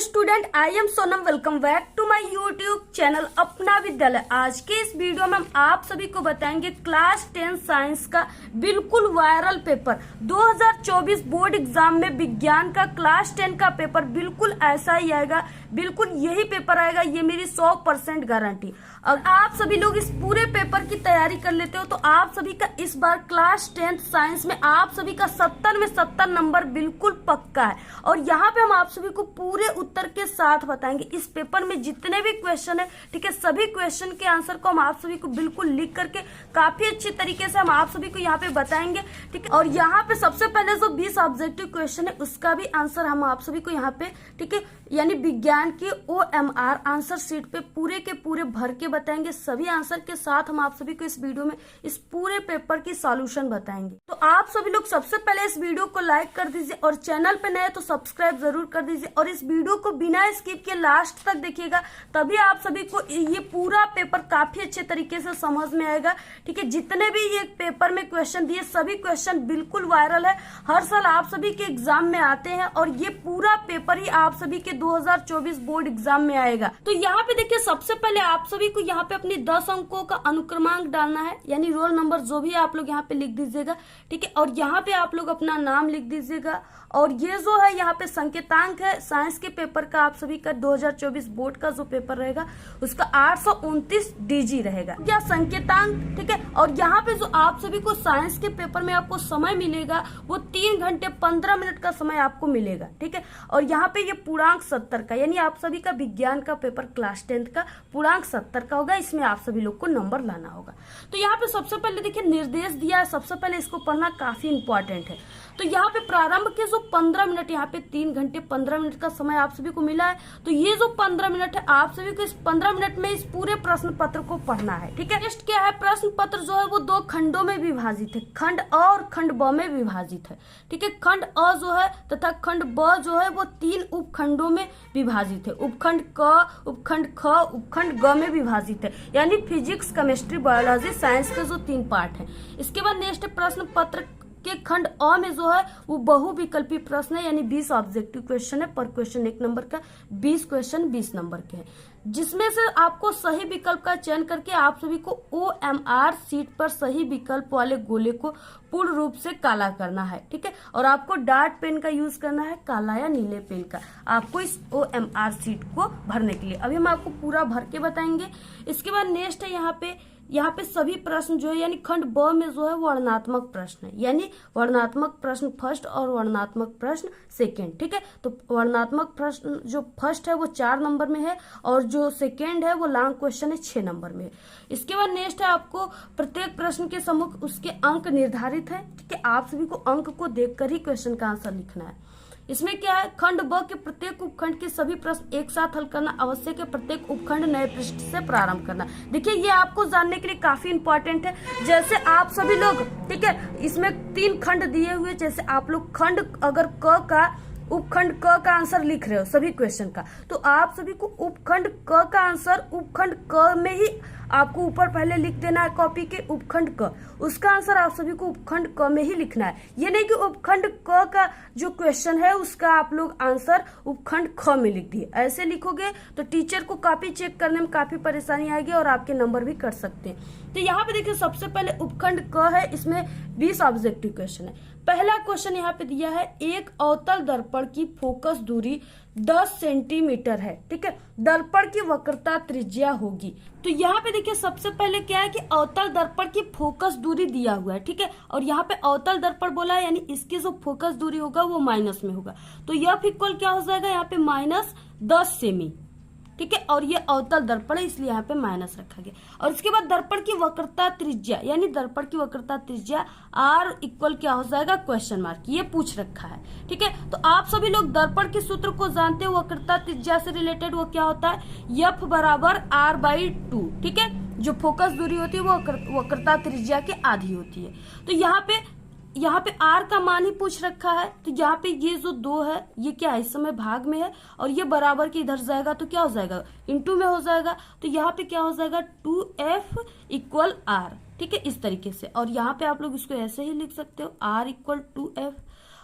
Student, I am Sonam. Welcome back to my YouTube channel Apna Vidyalaya. आज के इस वीडियो में हम आप सभी को बताएंगे क्लास 10 साइंस का बिल्कुल वायरल पेपर 2024 बोर्ड एग्जाम में विज्ञान का क्लास 10 का पेपर बिल्कुल ऐसा ही आएगा, बिल्कुल यही पेपर आएगा, ये मेरी 100% गारंटी। अगर आप सभी लोग इस पूरे पेपर की तैयारी कर लेते हो तो आप सभी का इस बार क्लास 10 साइंस में आप सभी का 70 में 70 नंबर बिल्कुल पक्का है। और यहाँ पे हम आप सभी को पूरे उत्तर के साथ बताएंगे। इस पेपर में जितने भी क्वेश्चन है, ठीक है, सभी क्वेश्चन के आंसर को हम आप सभी को बिल्कुल लिख करके काफी अच्छी तरीके से हम आप सभी को यहाँ पे बताएंगे, ठीक है। और यहाँ पे सबसे पहले जो 20 ऑब्जेक्टिव क्वेश्चन है उसका भी आंसर हम आप सभी को यहाँ पे, ठीक है, यानी विज्ञान की OMR आंसर शीट पे पूरे के पूरे भर के बताएंगे। सभी आंसर के साथ हम आप सभी को इस वीडियो में इस पूरे पेपर की सॉल्यूशन बताएंगे। तो आप सभी लोग सबसे पहले इस वीडियो को लाइक कर दीजिए और चैनल पे नए तो सब्सक्राइब जरूर कर दीजिए और इस वीडियो को बिना स्किप के लास्ट तक देखिएगा, तभी आप सभी को ये पूरा पेपर काफी अच्छे तरीके से समझ में आएगा, ठीक है। जितने भी ये पेपर में क्वेश्चन दिए सभी क्वेश्चन बिल्कुल वायरल है, हर साल आप सभी के एग्जाम में आते हैं और ये पूरा पेपर ही आप सभी के 2024 बोर्ड एग्जाम में आएगा। तो यहाँ पे देखिए, सबसे पहले आप सभी को यहाँ पे अपनी 10 अंकों का अनुक्रमांक डालना है, यानी रोल नंबर जो भी आप लोग यहाँ पे लिख दीजिएगा, ठीक है। और यहाँ पे आप लोग अपना नाम लिख दीजिएगा और ये जो है यहाँ पे संकेतांक है साइंस के पेपर का, आप सभी का 2024 बोर्ड का जो पेपर रहेगा उसका 829 DG रहेगा या संकेतांक, ठीक है। और यहाँ पे जो आप सभी को साइंस के पेपर में आपको समय मिलेगा वो 3 घंटे 15 मिनट का समय आपको मिलेगा, ठीक है। और यहाँ पे ये पूर्णांक 70 का, यानी आप सभी का विज्ञान का पेपर क्लास 10 का पूर्णांक 70 का होगा, इसमें आप सभी लोग को नंबर लाना होगा। तो यहाँ पे सबसे पहले देखिए निर्देश दिया है, सबसे पहले इसको पढ़ना काफी इंपॉर्टेंट है। तो यहाँ पे प्रारंभ के जो 15 मिनट, यहाँ पे 3 घंटे 15 मिनट का समय आप सभी को मिला है। तो ये जो 15 मिनट है आप सभी को इस 15 मिनट में इस पूरे प्रश्न पत्र को पढ़ना है, ठीक है। नेक्स्ट क्या है, प्रश्न पत्र जो है वो 2 खंडों में विभाजित है, खंड अ और खंड ब में विभाजित है, ठीक है। खंड अ जो है तथा खंड ब जो है वो 3 उपखंडों में विभाजित है, उपखंड क, उपखंड ख, उपखंड ग में विभाजित है, यानी फिजिक्स, केमिस्ट्री, बायोलॉजी, साइंस के जो 3 पार्ट है। इसके बाद नेक्स्ट प्रश्न पत्र के खंड अ में जो है वो बहुविकल्पी प्रश्न है, यानी 20 ऑब्जेक्टिव क्वेश्चन है, पर क्वेश्चन 1 नंबर का, 20 क्वेश्चन 20 नंबर के हैं, जिसमें से आपको सही विकल्प का चयन करके आप सभी को OMR सीट पर सही विकल्प वाले गोले को पूर्ण रूप से काला करना है, ठीक है। और आपको डार्ट पेन का यूज करना है, काला या नीले पेन का, आपको इस OMR सीट को भरने के लिए। अभी हम आपको पूरा भर के बताएंगे। इसके बाद नेक्स्ट है यहाँ पे सभी प्रश्न जो है, यानी खंड ब में जो है वर्णनात्मक प्रश्न है, यानी वर्णनात्मक प्रश्न फर्स्ट और वर्णनात्मक प्रश्न सेकंड, ठीक है। तो वर्णनात्मक प्रश्न जो फर्स्ट है वो 4 नंबर में है और जो सेकंड है वो लॉन्ग क्वेश्चन है 6 नंबर में है। इसके बाद नेक्स्ट है आपको प्रत्येक प्रश्न के सम्मुख उसके अंक निर्धारित है, ठीक है। आप सभी को अंक को देखकर ही क्वेश्चन का आंसर लिखना है। इसमें क्या है, खंड ब के प्रत्येक उपखंड के सभी प्रश्न एक साथ हल करना आवश्यक है, प्रत्येक उपखंड नए पृष्ठ से प्रारंभ करना। देखिए ये आपको जानने के लिए काफी इंपॉर्टेंट है। जैसे आप सभी लोग, ठीक है, इसमें 3 खंड दिए हुए, जैसे आप लोग खंड अगर क का उपखंड क का आंसर लिख रहे हो सभी क्वेश्चन का, तो आप सभी को उपखंड क का आंसर उपखंड क में ही आपको ऊपर पहले लिख देना है कॉपी के, उपखंड क, उसका आंसर आप सभी को उपखंड क में ही लिखना है। ये नहीं कि उपखंड क का जो क्वेश्चन है उसका आप लोग आंसर उपखंड ख में लिख दिए। ऐसे लिखोगे तो टीचर को कॉपी चेक करने में काफी परेशानी आएगी और आपके नंबर भी कट सकते हैं। तो यहाँ पे देखिए सबसे पहले उपखंड क है, इसमें 20 ऑब्जेक्टिव क्वेश्चन है। पहला क्वेश्चन यहाँ पे दिया है, एक अवतल दर्पण की फोकस दूरी 10 सेंटीमीटर है, ठीक है, दर्पण की वक्रता त्रिज्या होगी। तो यहाँ पे देखिए सबसे पहले क्या है कि अवतल दर्पण की फोकस दूरी दिया हुआ है, ठीक है। और यहाँ पे अवतल दर्पण बोला है, यानी इसकी जो फोकस दूरी होगा वो माइनस में होगा, तो यह इक्वल क्या हो जाएगा यहाँ पे -10 सेमी, ठीक है। और ये अवतल दर्पण है इसलिए यहाँ पे माइनस रखा गया। और इसके बाद दर्पण की वक्रता त्रिज्या, यानी दर्पण की वक्रता त्रिज्या R इक्वल क्या हो जाएगा, क्वेश्चन मार्क, ये पूछ रखा है, ठीक है। तो आप सभी लोग दर्पण के सूत्र को जानते हो, वक्रता त्रिज्या से रिलेटेड वो क्या होता है, F बराबर R/2, ठीक है। जो फोकस दूरी होती है वो वक्रता त्रिज्या के आधी होती है। तो यहाँ पे R का मान ही पूछ रखा है, तो यहाँ पे ये जो 2 है ये क्या है, इस समय भाग में है और ये बराबर के इधर जाएगा तो क्या हो जाएगा, इंटू में हो जाएगा। तो यहाँ पे क्या हो जाएगा 2F इक्वल R, ठीक है, इस तरीके से। और यहाँ पे आप लोग इसको ऐसे ही लिख सकते हो, R इक्वल 2F।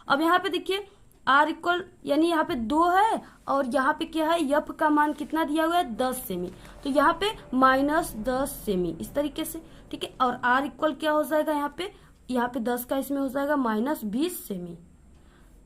अब यहाँ पे देखिए आर इक्वल यानी यहाँ पे 2 है और यहाँ पे क्या है, यफ का मान कितना दिया हुआ है 10 सेमी, तो यहाँ पे -10 सेमी इस तरीके से, ठीक है। और आर इक्वल क्या हो जाएगा यहाँ पे 10 का इसमें हो जाएगा -20 सेमी,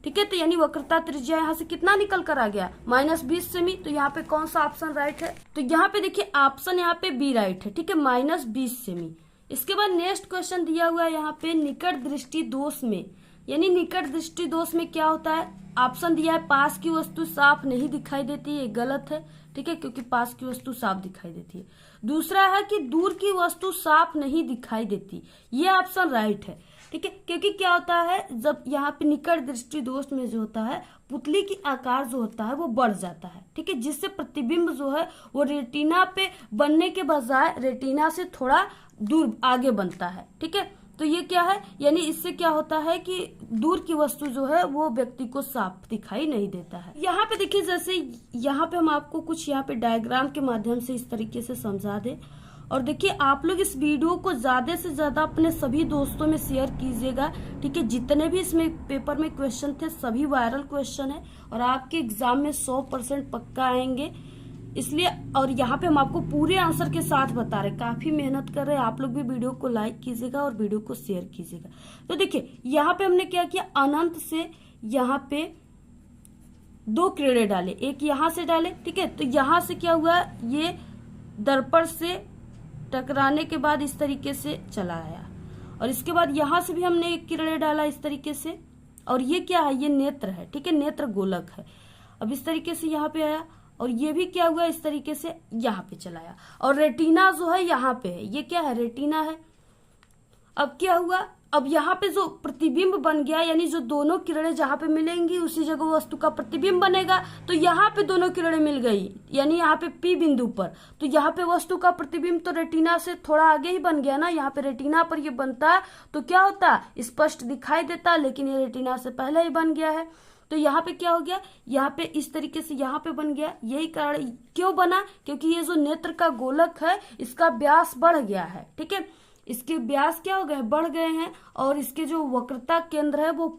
ठीक है। तो यानी वक्रता त्रिज्या यहाँ से कितना निकल कर आ गया, -20 सेमी। तो यहाँ पे कौन सा ऑप्शन राइट है, तो यहाँ पे देखिए ऑप्शन यहाँ पे बी राइट है, ठीक है, -20 सेमी। इसके बाद नेक्स्ट क्वेश्चन दिया हुआ है यहाँ पे निकट दृष्टि दोष में, यानी निकट दृष्टि दोष में क्या होता है, ऑप्शन दिया है पास की वस्तु साफ नहीं दिखाई देती, ये गलत है, ठीक है, क्योंकि पास की वस्तु साफ दिखाई देती है। दूसरा है कि दूर की वस्तु साफ नहीं दिखाई देती, ये ऑप्शन राइट है, ठीक है, क्योंकि क्या होता है जब यहाँ पे निकट दृष्टि दोष में जो होता है पुतली की आकार जो होता है वो बढ़ जाता है, ठीक है, जिससे प्रतिबिंब जो है वो रेटिना पे बनने के बजाय रेटिना से थोड़ा दूर आगे बनता है, ठीक है। तो ये क्या है, यानी इससे क्या होता है कि दूर की वस्तु जो है वो व्यक्ति को साफ दिखाई नहीं देता है। यहाँ पे देखिए जैसे यहाँ पे हम आपको कुछ यहाँ पे डायग्राम के माध्यम से इस तरीके से समझा दे, और देखिए आप लोग इस वीडियो को ज्यादा से ज्यादा अपने सभी दोस्तों में शेयर कीजिएगा, ठीक है। जितने भी इसमें पेपर में क्वेश्चन थे सभी वायरल क्वेश्चन है और आपके एग्जाम में 100% पक्का आएंगे, इसलिए। और यहाँ पे हम आपको पूरे आंसर के साथ बता रहे, काफी मेहनत कर रहे हैं आप लोग भी। वीडियो को लाइक कीजिएगा और वीडियो को शेयर कीजिएगा। तो देखिए यहाँ पे हमने क्या किया, अनंत से यहाँ पे 2 किरणें डाले, एक यहाँ से डाले, ठीक है। तो यहाँ से क्या हुआ, ये दर्पण से टकराने के बाद इस तरीके से चला आया, और इसके बाद यहाँ से भी हमने 1 किरणें डाला इस तरीके से, और ये क्या है, ये नेत्र है, ठीक है, नेत्र गोलक है। अब इस तरीके से यहाँ पे आया, और ये भी क्या हुआ, इस तरीके से यहाँ पे चलाया, और रेटिना जो है यहाँ पे है, ये क्या है, रेटिना है। अब क्या हुआ, अब यहाँ पे जो प्रतिबिंब बन गया, यानी जो दोनों किरणें जहाँ पे मिलेंगी उसी जगह वस्तु का प्रतिबिंब बनेगा। तो यहाँ पे दोनों किरणें मिल गई, यानी यहाँ पे P बिंदु पर, तो यहाँ पे वस्तु का प्रतिबिंब तो रेटिना से थोड़ा आगे ही बन गया ना, यहाँ पे रेटिना पर ये बनता है तो क्या होता है, स्पष्ट दिखाई देता, लेकिन ये रेटिना से पहले ही बन गया है। तो यहाँ पे क्या हो गया, यहाँ पे इस तरीके से यहाँ पे बन गया। यही कारण क्यों बना, क्योंकि ये जो नेत्र का गोलक है इसका व्यास बढ़ गया है, ठीक है, इसके व्यास क्या हो गए, बढ़ गए हैं, और इसके जो वक्रता केंद्र है वो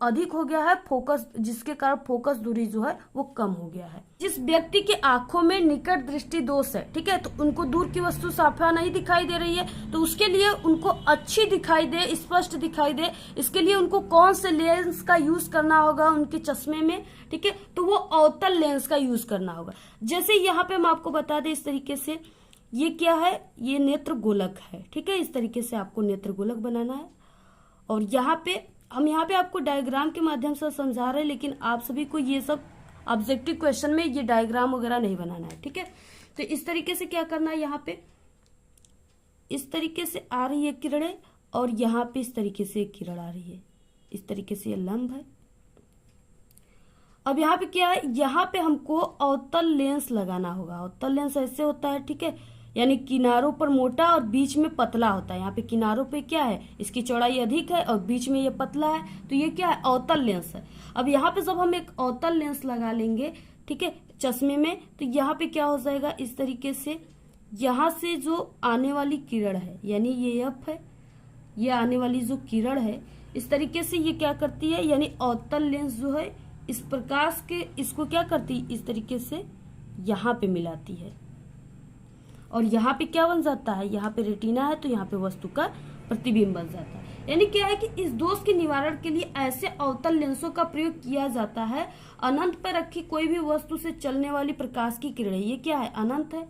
अधिक हो गया है, फोकस, जिसके कारण फोकस दूरी जो है वो कम हो गया है। जिस व्यक्ति के आंखों में निकट दृष्टि दोष है, ठीक है, तो उनको दूर की वस्तु साफ नहीं दिखाई दे रही है, तो उसके लिए उनको अच्छी दिखाई दे, स्पष्ट दिखाई दे, इसके लिए उनको कौन से लेंस का यूज करना होगा उनके चश्मे में, ठीक है, तो वो अवतल लेंस का यूज करना होगा। जैसे यहाँ पे हम आपको बता दें इस तरीके से, ये क्या है, ये नेत्र गोलक है, ठीक है, इस तरीके से आपको नेत्र गोलक बनाना है। और यहाँ पे हम आपको डायग्राम के माध्यम से समझा रहे हैं, लेकिन आप सभी को ये सब ऑब्जेक्टिव क्वेश्चन में ये डायग्राम वगैरह नहीं बनाना है, ठीक है। तो इस तरीके से क्या करना है, यहाँ पे इस तरीके से आ रही है किरणें, और यहाँ पे इस तरीके से एक किरण आ रही है, इस तरीके से ये लंब है। अब यहाँ पे क्या है, यहाँ पे हमको अवतल लेंस लगाना होगा। अवतल लेंस ऐसे होता है, ठीक है, यानी किनारों पर मोटा और बीच में पतला होता है। यहाँ पे किनारों पे क्या है, इसकी चौड़ाई अधिक है और बीच में ये पतला है, तो ये क्या है, अवतल लेंस है। अब यहाँ पे जब हम एक अवतल लेंस लगा लेंगे, ठीक है, चश्मे में, तो यहाँ पे क्या हो जाएगा, इस तरीके से यहाँ से जो आने वाली किरण है, यानी ये एफ है, ये आने वाली जो किरण है, इस तरीके से ये क्या करती है, यानी अवतल लेंस जो है इस प्रकाश के इसको क्या करती है, इस तरीके से यहाँ पे मिलाती है, और यहाँ पे क्या बन जाता है, यहाँ पे रेटिना है तो यहाँ पे वस्तु का प्रतिबिंब बन जाता है। यानी क्या है कि इस दोष के निवारण के लिए ऐसे अवतल लेंसों का प्रयोग किया जाता है। अनंत पर रखी कोई भी वस्तु से चलने वाली प्रकाश की किरणें, ये क्या है, अनंत है,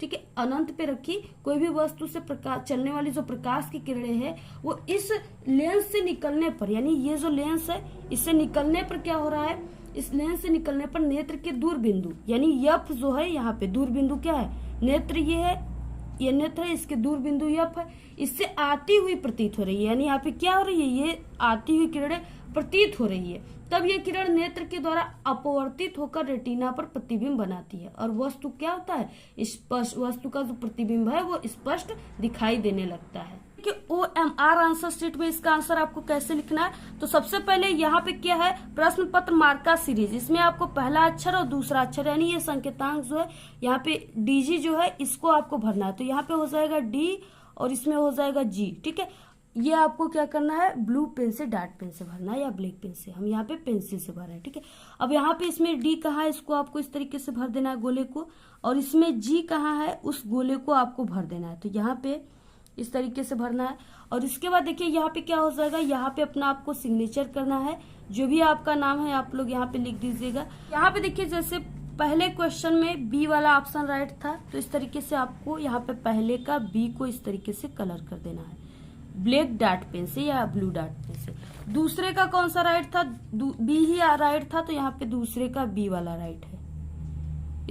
ठीक है, अनंत पे रखी कोई भी वस्तु से चलने वाली जो प्रकाश की किरणें है वो इस लेंस से निकलने पर, यानी ये जो लेंस है इससे निकलने पर क्या हो रहा है, इस लेंस से निकलने पर नेत्र के दूर बिंदु, यानी यफ जो है, यहाँ पे दूर बिंदु क्या है, नेत्र ये है, ये नेत्र है, इसके दूर बिंदु यफ है, इससे आती हुई प्रतीत हो रही है। यानी यहाँ पे क्या हो रही है, ये आती हुई किरणें प्रतीत हो रही है, तब ये किरण नेत्र के द्वारा अपवर्तित होकर रेटिना पर प्रतिबिंब बनाती है, और वस्तु क्या होता है, स्पष्ट, वस्तु का जो प्रतिबिंब है वो स्पष्ट दिखाई देने लगता है। कि OMR आंसर शीट में इसका आंसर आपको कैसे लिखना है, तो सबसे पहले यहाँ पे क्या है, प्रश्न पत्र मार्का सीरीज, इसमें आपको पहला अक्षर और दूसरा अक्षर, यानी ये संकेतांक जो है यहाँ पे DG जो है इसको आपको भरना है, तो यहाँ पे हो जाएगा D और इसमें हो जाएगा G, ठीक है। ये आपको क्या करना है, ब्लू पेन से डार्क पेन से भरना है या ब्लैक पेन से। हम यहाँ पे पेंसिल से भर रहे हैं, ठीक है। अब यहाँ पे इसमें डी कहाँ है, इसको आपको इस तरीके से भर देना है गोले को, और इसमें जी कहाँ है, उस गोले को आपको भर देना है। तो यहाँ पे इस तरीके से भरना है। और इसके बाद देखिए यहाँ पे क्या हो जाएगा, यहाँ पे अपना आपको सिग्नेचर करना है। जो भी आपका नाम है आप लोग यहाँ पे लिख दीजिएगा। यहाँ पे देखिए जैसे पहले क्वेश्चन में बी वाला ऑप्शन राइट था, तो इस तरीके से आपको यहाँ पे पहले का बी को इस तरीके से कलर कर देना है, ब्लैक डार्ट पेन से या ब्लू डार्ट पेन से। दूसरे का कौन सा राइट था, बी ही राइट था, तो यहाँ पे दूसरे का बी वाला राइट है।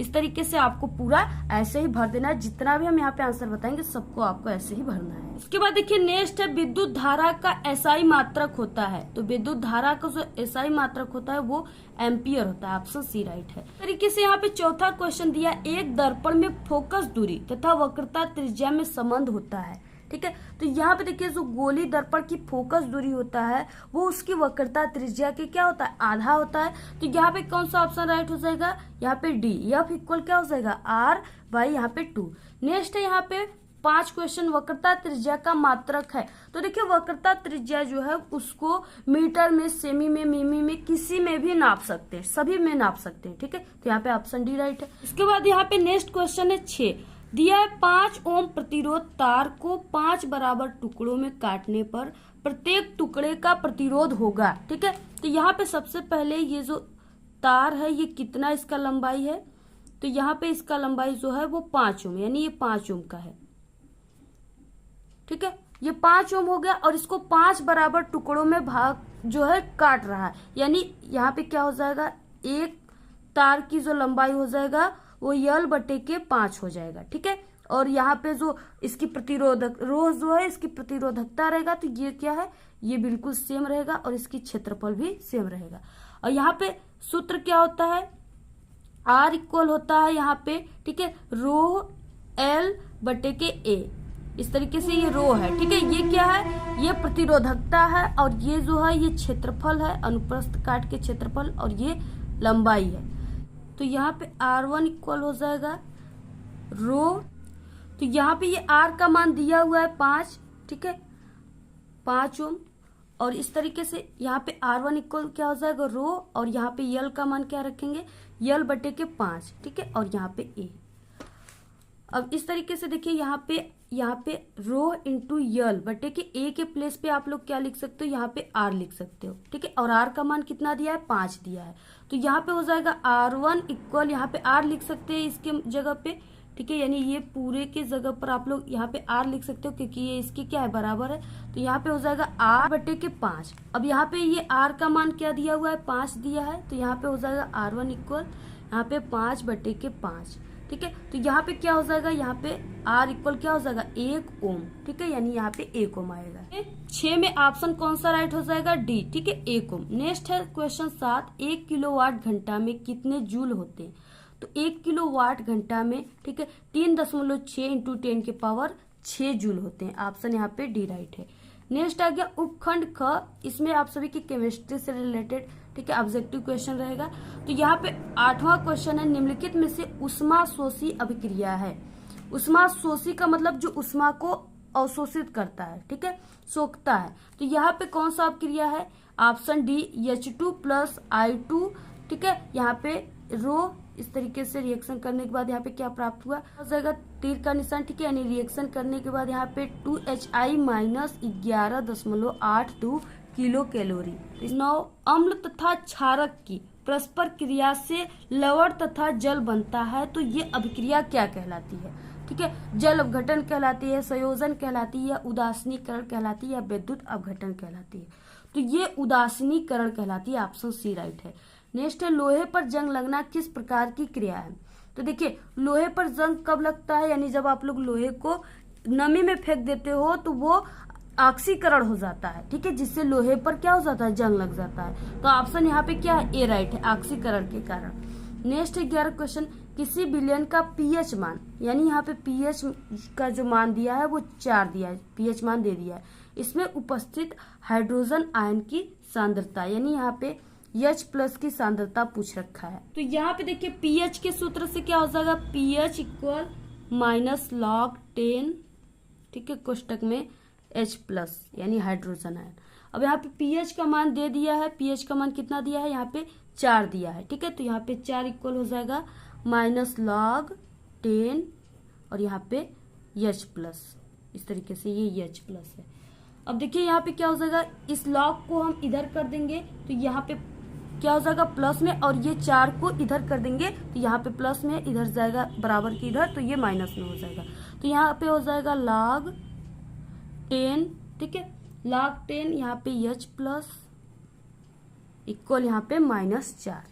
इस तरीके से आपको पूरा ऐसे ही भर देना है। जितना भी हम यहाँ पे आंसर बताएंगे सबको आपको ऐसे ही भरना है। इसके बाद देखिए नेक्स्ट है विद्युत धारा का एसआई मात्रक होता है। तो विद्युत धारा का जो एसआई मात्रक होता है वो एम्पियर होता है। ऑप्शन सी राइट है। तरीके से यहाँ पे चौथा क्वेश्चन दिया, एक दर्पण में फोकस दूरी तथा वक्रता त्रिज्या में संबंध होता है, ठीक है। तो यहाँ पे देखिए जो गोली दर्पण की फोकस दूरी होता है वो उसकी वक्रता त्रिज्या के क्या होता है, आधा होता है। तो यहाँ पे कौन सा ऑप्शन राइट हो जाएगा, यहाँ पे डी, एफ इक्वल क्या हो जाएगा, आर बाई यहाँ पे 2। नेक्स्ट है यहाँ पे 5 क्वेश्चन, वक्रता त्रिज्या का मात्रक है। तो देखिए वक्रता त्रिज्या जो है उसको मीटर में, सेमी में, मिमी में, किसी में भी नाप सकते हैं, सभी में नाप सकते हैं, ठीक है। तो यहाँ पे ऑप्शन डी राइट है। इसके बाद यहाँ पे नेक्स्ट क्वेश्चन है 6, दिया है 5 ओम प्रतिरोध तार को 5 बराबर टुकड़ों में काटने पर प्रत्येक टुकड़े का प्रतिरोध होगा, ठीक है। तो यहाँ पे सबसे पहले ये जो तार है ये कितना इसका लंबाई है, तो यहाँ पे इसका लंबाई जो है वो 5 ओम, यानी ये 5 ओम का है, ठीक है। ये 5 ओम हो गया और इसको 5 बराबर टुकड़ों में भाग जो है काट रहा है, यानी यहाँ पे क्या हो जाएगा, एक तार की जो लंबाई हो जाएगा वो यल बटे के 5 हो जाएगा, ठीक है। और यहाँ पे जो इसकी प्रतिरोधक रो जो है इसकी प्रतिरोधकता रहेगा, तो ये क्या है, ये बिल्कुल सेम रहेगा और इसकी क्षेत्रफल भी सेम रहेगा। और यहाँ पे सूत्र क्या होता है, आर इक्वल होता है यहाँ पे, ठीक है, रो एल बटे के ए। इस तरीके से ये रो है, ठीक है। ये क्या है, ये प्रतिरोधकता है और ये जो है ये क्षेत्रफल है, अनुप्रस्थ काट के क्षेत्रफल, और ये लंबाई है। तो यहाँ पे R1 इक्वल हो जाएगा रो, तो यहाँ पे ये R का मान दिया हुआ है 5, ठीक है, 5 ओम। और इस तरीके से यहाँ पे R1 इक्वल क्या हो जाएगा रो, और यहाँ पे यल का मान क्या रखेंगे, यल बटे के 5, ठीक है, और यहाँ पे ए। अब इस तरीके से देखिए यहाँ पे रो इंटू यल बटे के ए के प्लेस पे आप लोग क्या लिख सकते हो, यहाँ पे आर लिख सकते हो, ठीक है। और आर का मान कितना दिया है, 5 दिया है। तो यहाँ पे हो जाएगा R1 इक्वल, यहाँ पे आर लिख सकते हैं इसके जगह पे, ठीक है, यानी ये पूरे के जगह पर आप लोग यहाँ पे आर लिख सकते हो क्योंकि ये इसकी क्या है, बराबर है। तो यहाँ पे हो जाएगा आर बटे के 5। अब यहाँ पे ये आर का मान क्या दिया हुआ है, 5 दिया है, तो यहाँ पे हो जाएगा R1 इक्वल यहाँ पे 5 बटे के 5, ठीक है। तो यहाँ पे क्या हो जाएगा, यहाँ पे R इक्वल क्या हो जाएगा, 1 ओम, ठीक है, यानी यहाँ पे 1 ओम आएगा। 6 में ऑप्शन कौन सा राइट हो जाएगा, डी, ठीक है, 1 ओम। नेक्स्ट है क्वेश्चन 7, 1 किलोवाट घंटा में कितने जूल होते हैं। तो 1 किलोवाट घंटा में, ठीक है, 3.6 इंटू 10 के पावर 6 जूल होते हैं। ऑप्शन यहाँ पे डी राइट है। नेक्स्ट आ गया उपखंड ख, इसमें आप सभी की केमिस्ट्री से रिलेटेड, ठीक है, ऑब्जेक्टिव क्वेश्चन रहेगा। तो यहाँ पे 8वां क्वेश्चन है, निम्नलिखित में से उष्मा शोषी अभिक्रिया है। उष्मा शोषी का मतलब जो उष्मा को अवशोषित करता है, ठीक है, सोखता है। तो यहाँ पे कौन सा अभिक्रिया है, option D H2 plus I2, ठीक है। यहाँ पे रो इस तरीके से रिएक्शन करने के बाद यहाँ पे क्या प्राप्त हुआ, हो जाएगा तीर का निशान, ठीक है, यानी रिएक्शन करने के बाद यहाँ पे 2Hi माइनस 11.82 किलो कैलोरी। 9 अम्ल तथा क्षारक की परस्पर क्रिया से लवण तथा जल बनता है, तो ये अभिक्रिया क्या कहलाती है, ठीक है, जल अपघटन कहलाती है, संयोजन कहलाती है, उदासीनीकरण कहलाती है, या विद्युत अपघटन कहलाती है। तो ये उदासीनीकरण कहलाती है। ऑप्शन सी राइट है। नेक्स्ट है लोहे पर जंग लगना किस प्रकार की क्रिया है। तो देखिए लोहे पर जंग कब लगता है, यानी जब आप लोग लोहे को नमी में फेंक देते हो तो वो ऑक्सीकरण हो जाता है, ठीक है, जिससे लोहे पर क्या हो जाता है, जंग लग जाता है। तो ऑप्शन यहाँ पे क्या है, ए राइट है, ऑक्सीकरण के कारण। नेक्स्ट है 11 क्वेश्चन, किसी विलयन का पीएच मान, यानी यहाँ पे पीएच का जो मान दिया है वो 4 दिया है, पीएच मान दे दिया है। इसमें उपस्थित हाइड्रोजन आयन की सांद्रता, यानी यहाँ पे H प्लस की सांद्रता पूछ रखा है। तो यहाँ पे देखिए पीएच के सूत्र से क्या हो जाएगा, पीएच इक्वल माइनस log 10, ठीक है, कोष्टक में H+ यानी हाइड्रोजन आयन। अब यहाँ पे pH का मान दे दिया है, pH का मान कितना दिया है, यहाँ पे 4 दिया है, ठीक है। तो यहाँ पे 4 इक्वल हो जाएगा -log10 और यहाँ पे H+, इस तरीके से ये H+ है। अब देखिए यहाँ पे क्या हो जाएगा, इस log को हम इधर कर देंगे तो यहाँ पे क्या हो जाएगा प्लस में, और ये 4 को इधर कर देंगे तो यहाँ पे प्लस में, इधर जाएगा बराबर की इधर, तो ये माइनस में हो जाएगा। तो यहाँ पे हो जाएगा log10, ठीक है, log10 यहाँ पे H+ इक्वल यहाँ पे -4।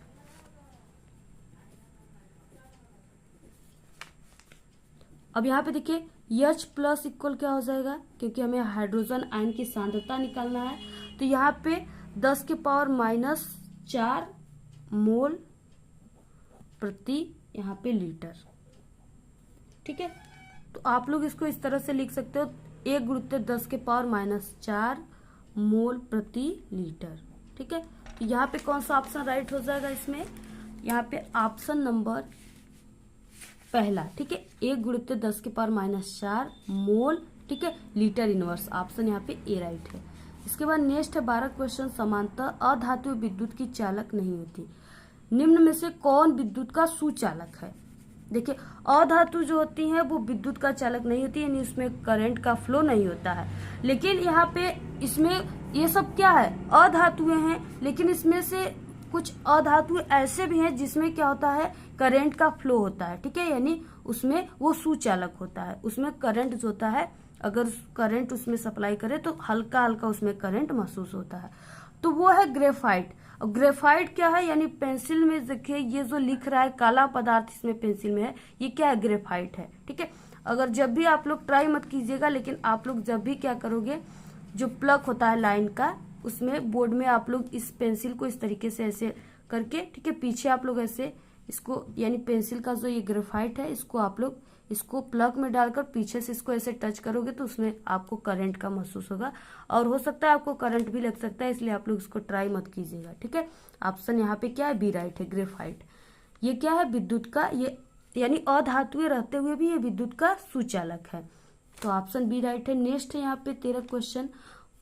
अब यहाँ पे देखिए H+ इक्वल क्या हो जाएगा, क्योंकि हमें हाइड्रोजन आयन की सांद्रता निकालना है, तो यहाँ पे 10 के पावर -4 मोल प्रति यहाँ पे लीटर, ठीक है। तो आप लोग इसको इस तरह से लिख सकते हो, 1 गुणित 10 के पावर -4 मोल प्रति लीटर, ठीक है। तो यहाँ पे कौन सा ऑप्शन राइट हो जाएगा इसमें, यहाँ पे ऑप्शन नंबर पहला, ठीक है, 1 गुणित 10 के पावर -4 मोल, ठीक है, लीटर इनवर्स, ऑप्शन यहाँ पे ए राइट है। इसके बाद नेक्स्ट है 12 क्वेश्चन, समानतः अधातु विद्युत की चालक नहीं होती, निम्न में से कौन विद्युत का सुचालक है। देखिए अधातु जो होती है वो विद्युत का चालक नहीं होती, यानी उसमें करंट का फ्लो नहीं होता है। लेकिन यहाँ पे इसमें ये सब क्या है, अधातुएं हैं, लेकिन इसमें से कुछ अधातु ऐसे भी हैं जिसमें क्या होता है, करंट का फ्लो होता है, ठीक है, यानी उसमें वो सुचालक होता है, उसमें करंट जो होता है, अगर करंट उसमें सप्लाई करे तो हल्का हल्का उसमें करंट महसूस होता है, तो वो है ग्रेफाइट। और ग्रेफाइट क्या है, यानी पेंसिल में देखिए ये जो लिख रहा है काला पदार्थ इसमें पेंसिल में है, ये क्या है, ग्रेफाइट है, ठीक है। अगर जब भी आप लोग ट्राई मत कीजिएगा, लेकिन आप लोग जब भी क्या करोगे, जो प्लग होता है लाइन का, उसमें बोर्ड में आप लोग इस पेंसिल को इस तरीके से ऐसे करके, ठीक है, पीछे आप लोग ऐसे इसको, यानी पेंसिल का जो ये ग्रेफाइट है, इसको आप लोग इसको प्लग में डालकर पीछे से इसको ऐसे टच करोगे तो उसमें आपको करंट का महसूस होगा, और हो सकता है आपको करंट भी लग सकता है, इसलिए आप लोग इसको ट्राई मत कीजिएगा, ठीक है। ऑप्शन यहाँ पे क्या है, बी राइट है, ग्रेफाइट। ये क्या है, विद्युत का, ये यानी अधातुएं रहते हुए भी ये विद्युत का सुचालक है, तो ऑप्शन बी राइट है। नेक्स्ट है यहाँ पे 13 क्वेश्चन,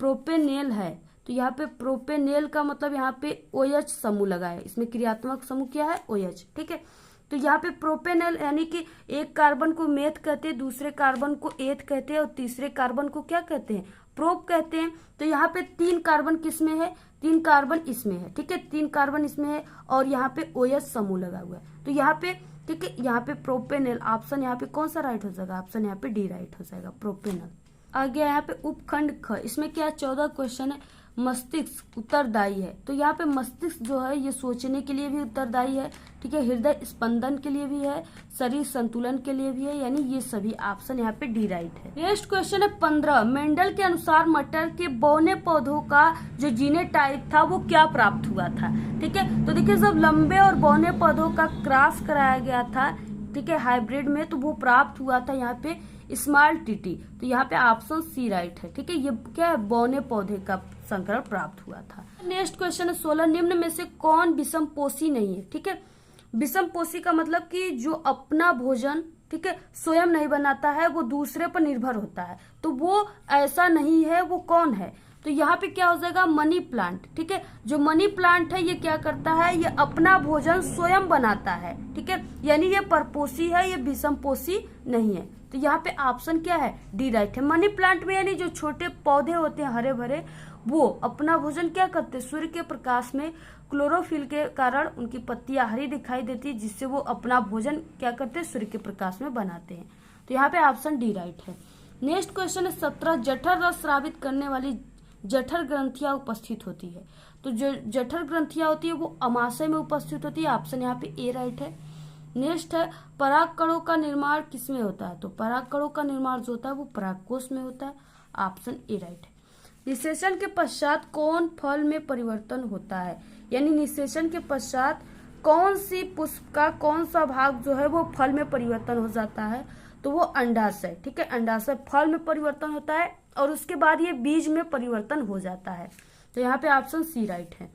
प्रोपेनेल है, तो यहाँ पे प्रोपेनेल का मतलब यहाँ पे OH समूह लगा है, इसमें क्रियात्मक समूह क्या है, OH, ठीक है। तो यहाँ पे प्रोपेनेल यानी कि एक कार्बन को मेथ कहते हैं, दूसरे कार्बन को एथ कहते हैं, और तीसरे कार्बन को क्या कहते हैं, प्रोप कहते हैं। तो यहाँ पे 3 कार्बन किसमें है, 3 कार्बन इसमें है, ठीक है, 3 कार्बन इसमें है, और यहाँ पे OH समूह लगा हुआ है, तो यहाँ पे, ठीक है, यहाँ पे प्रोपेनेल, ऑप्शन यहाँ पे कौन सा राइट हो जाएगा, ऑप्शन यहाँ पे डी राइट हो जाएगा, प्रोपेनल। आगे यहाँ पे उपखंड ख, इसमें क्या 14 क्वेश्चन है, मस्तिष्क उत्तरदायी है, तो यहाँ पे मस्तिष्क जो है ये सोचने के लिए भी उत्तरदायी है, ठीक है, हृदय स्पंदन के लिए भी है, शरीर संतुलन के लिए भी है, यानी ये सभी ऑप्शन यहाँ पे डी राइट है। नेक्स्ट क्वेश्चन है 15, मेंडल के अनुसार मटर के बौने पौधों का जो जीनोटाइप था वो क्या प्राप्त हुआ था, ठीक है। तो देखिए जब लंबे और बौने पौधों का क्रॉस कराया गया था, ठीक है, हाइब्रिड में, तो वो प्राप्त हुआ था यहाँ पे स्मॉल टीटी, तो यहाँ पे ऑप्शन सी राइट है, ठीक है, ये क्या है, बौने पौधे का संकरण प्राप्त हुआ था। नेक्स्ट क्वेश्चन है 16, निम्न में से कौन विषमपोषी नहीं है, ठीक है। विषमपोषी का मतलब कि जो अपना भोजन, ठीक है, स्वयं नहीं बनाता है, वो दूसरे पर निर्भर होता है, तो वो ऐसा नहीं है, वो कौन है, तो यहाँ पे क्या हो जाएगा, मनी प्लांट, ठीक है। जो मनी प्लांट है ये क्या करता है, ये अपना भोजन स्वयं बनाता है, ठीक है, यानी ये परपोषी है, ये विषमपोषी नहीं है, तो यहाँ पे ऑप्शन क्या है, डी राइट है। मनी प्लांट में यानी जो छोटे पौधे होते हैं हरे भरे, वो अपना भोजन क्या करते हैं, सूर्य के प्रकाश में क्लोरोफिल के कारण उनकी पत्तियां हरी दिखाई देती है, जिससे वो अपना भोजन क्या करते हैं, सूर्य के प्रकाश में बनाते हैं, तो यहाँ पे ऑप्शन डी राइट है। नेक्स्ट क्वेश्चन है 17, जठर रस स्रावित करने वाली जठर ग्रंथियां उपस्थित होती है, तो जो जठर ग्रंथियां होती है वो अमाशय में उपस्थित होती है, ऑप्शन यहाँ पे ए राइट है। नेक्स्ट है परागकणों का निर्माण किसमें होता है, तो परागकणों का निर्माण जो होता है वो परागकोश में होता है, ऑप्शन ए राइट है। निषेचन के पश्चात कौन फल में परिवर्तन होता है, यानी निषेचन के पश्चात कौन सी पुष्प का कौन सा भाग जो है वो फल में परिवर्तन हो जाता है, तो वो अंडाशय, ठीक है, अंडाशय फल में परिवर्तन होता है, और उसके बाद ये बीज में परिवर्तन हो जाता है, तो यहाँ पे ऑप्शन सी राइट है।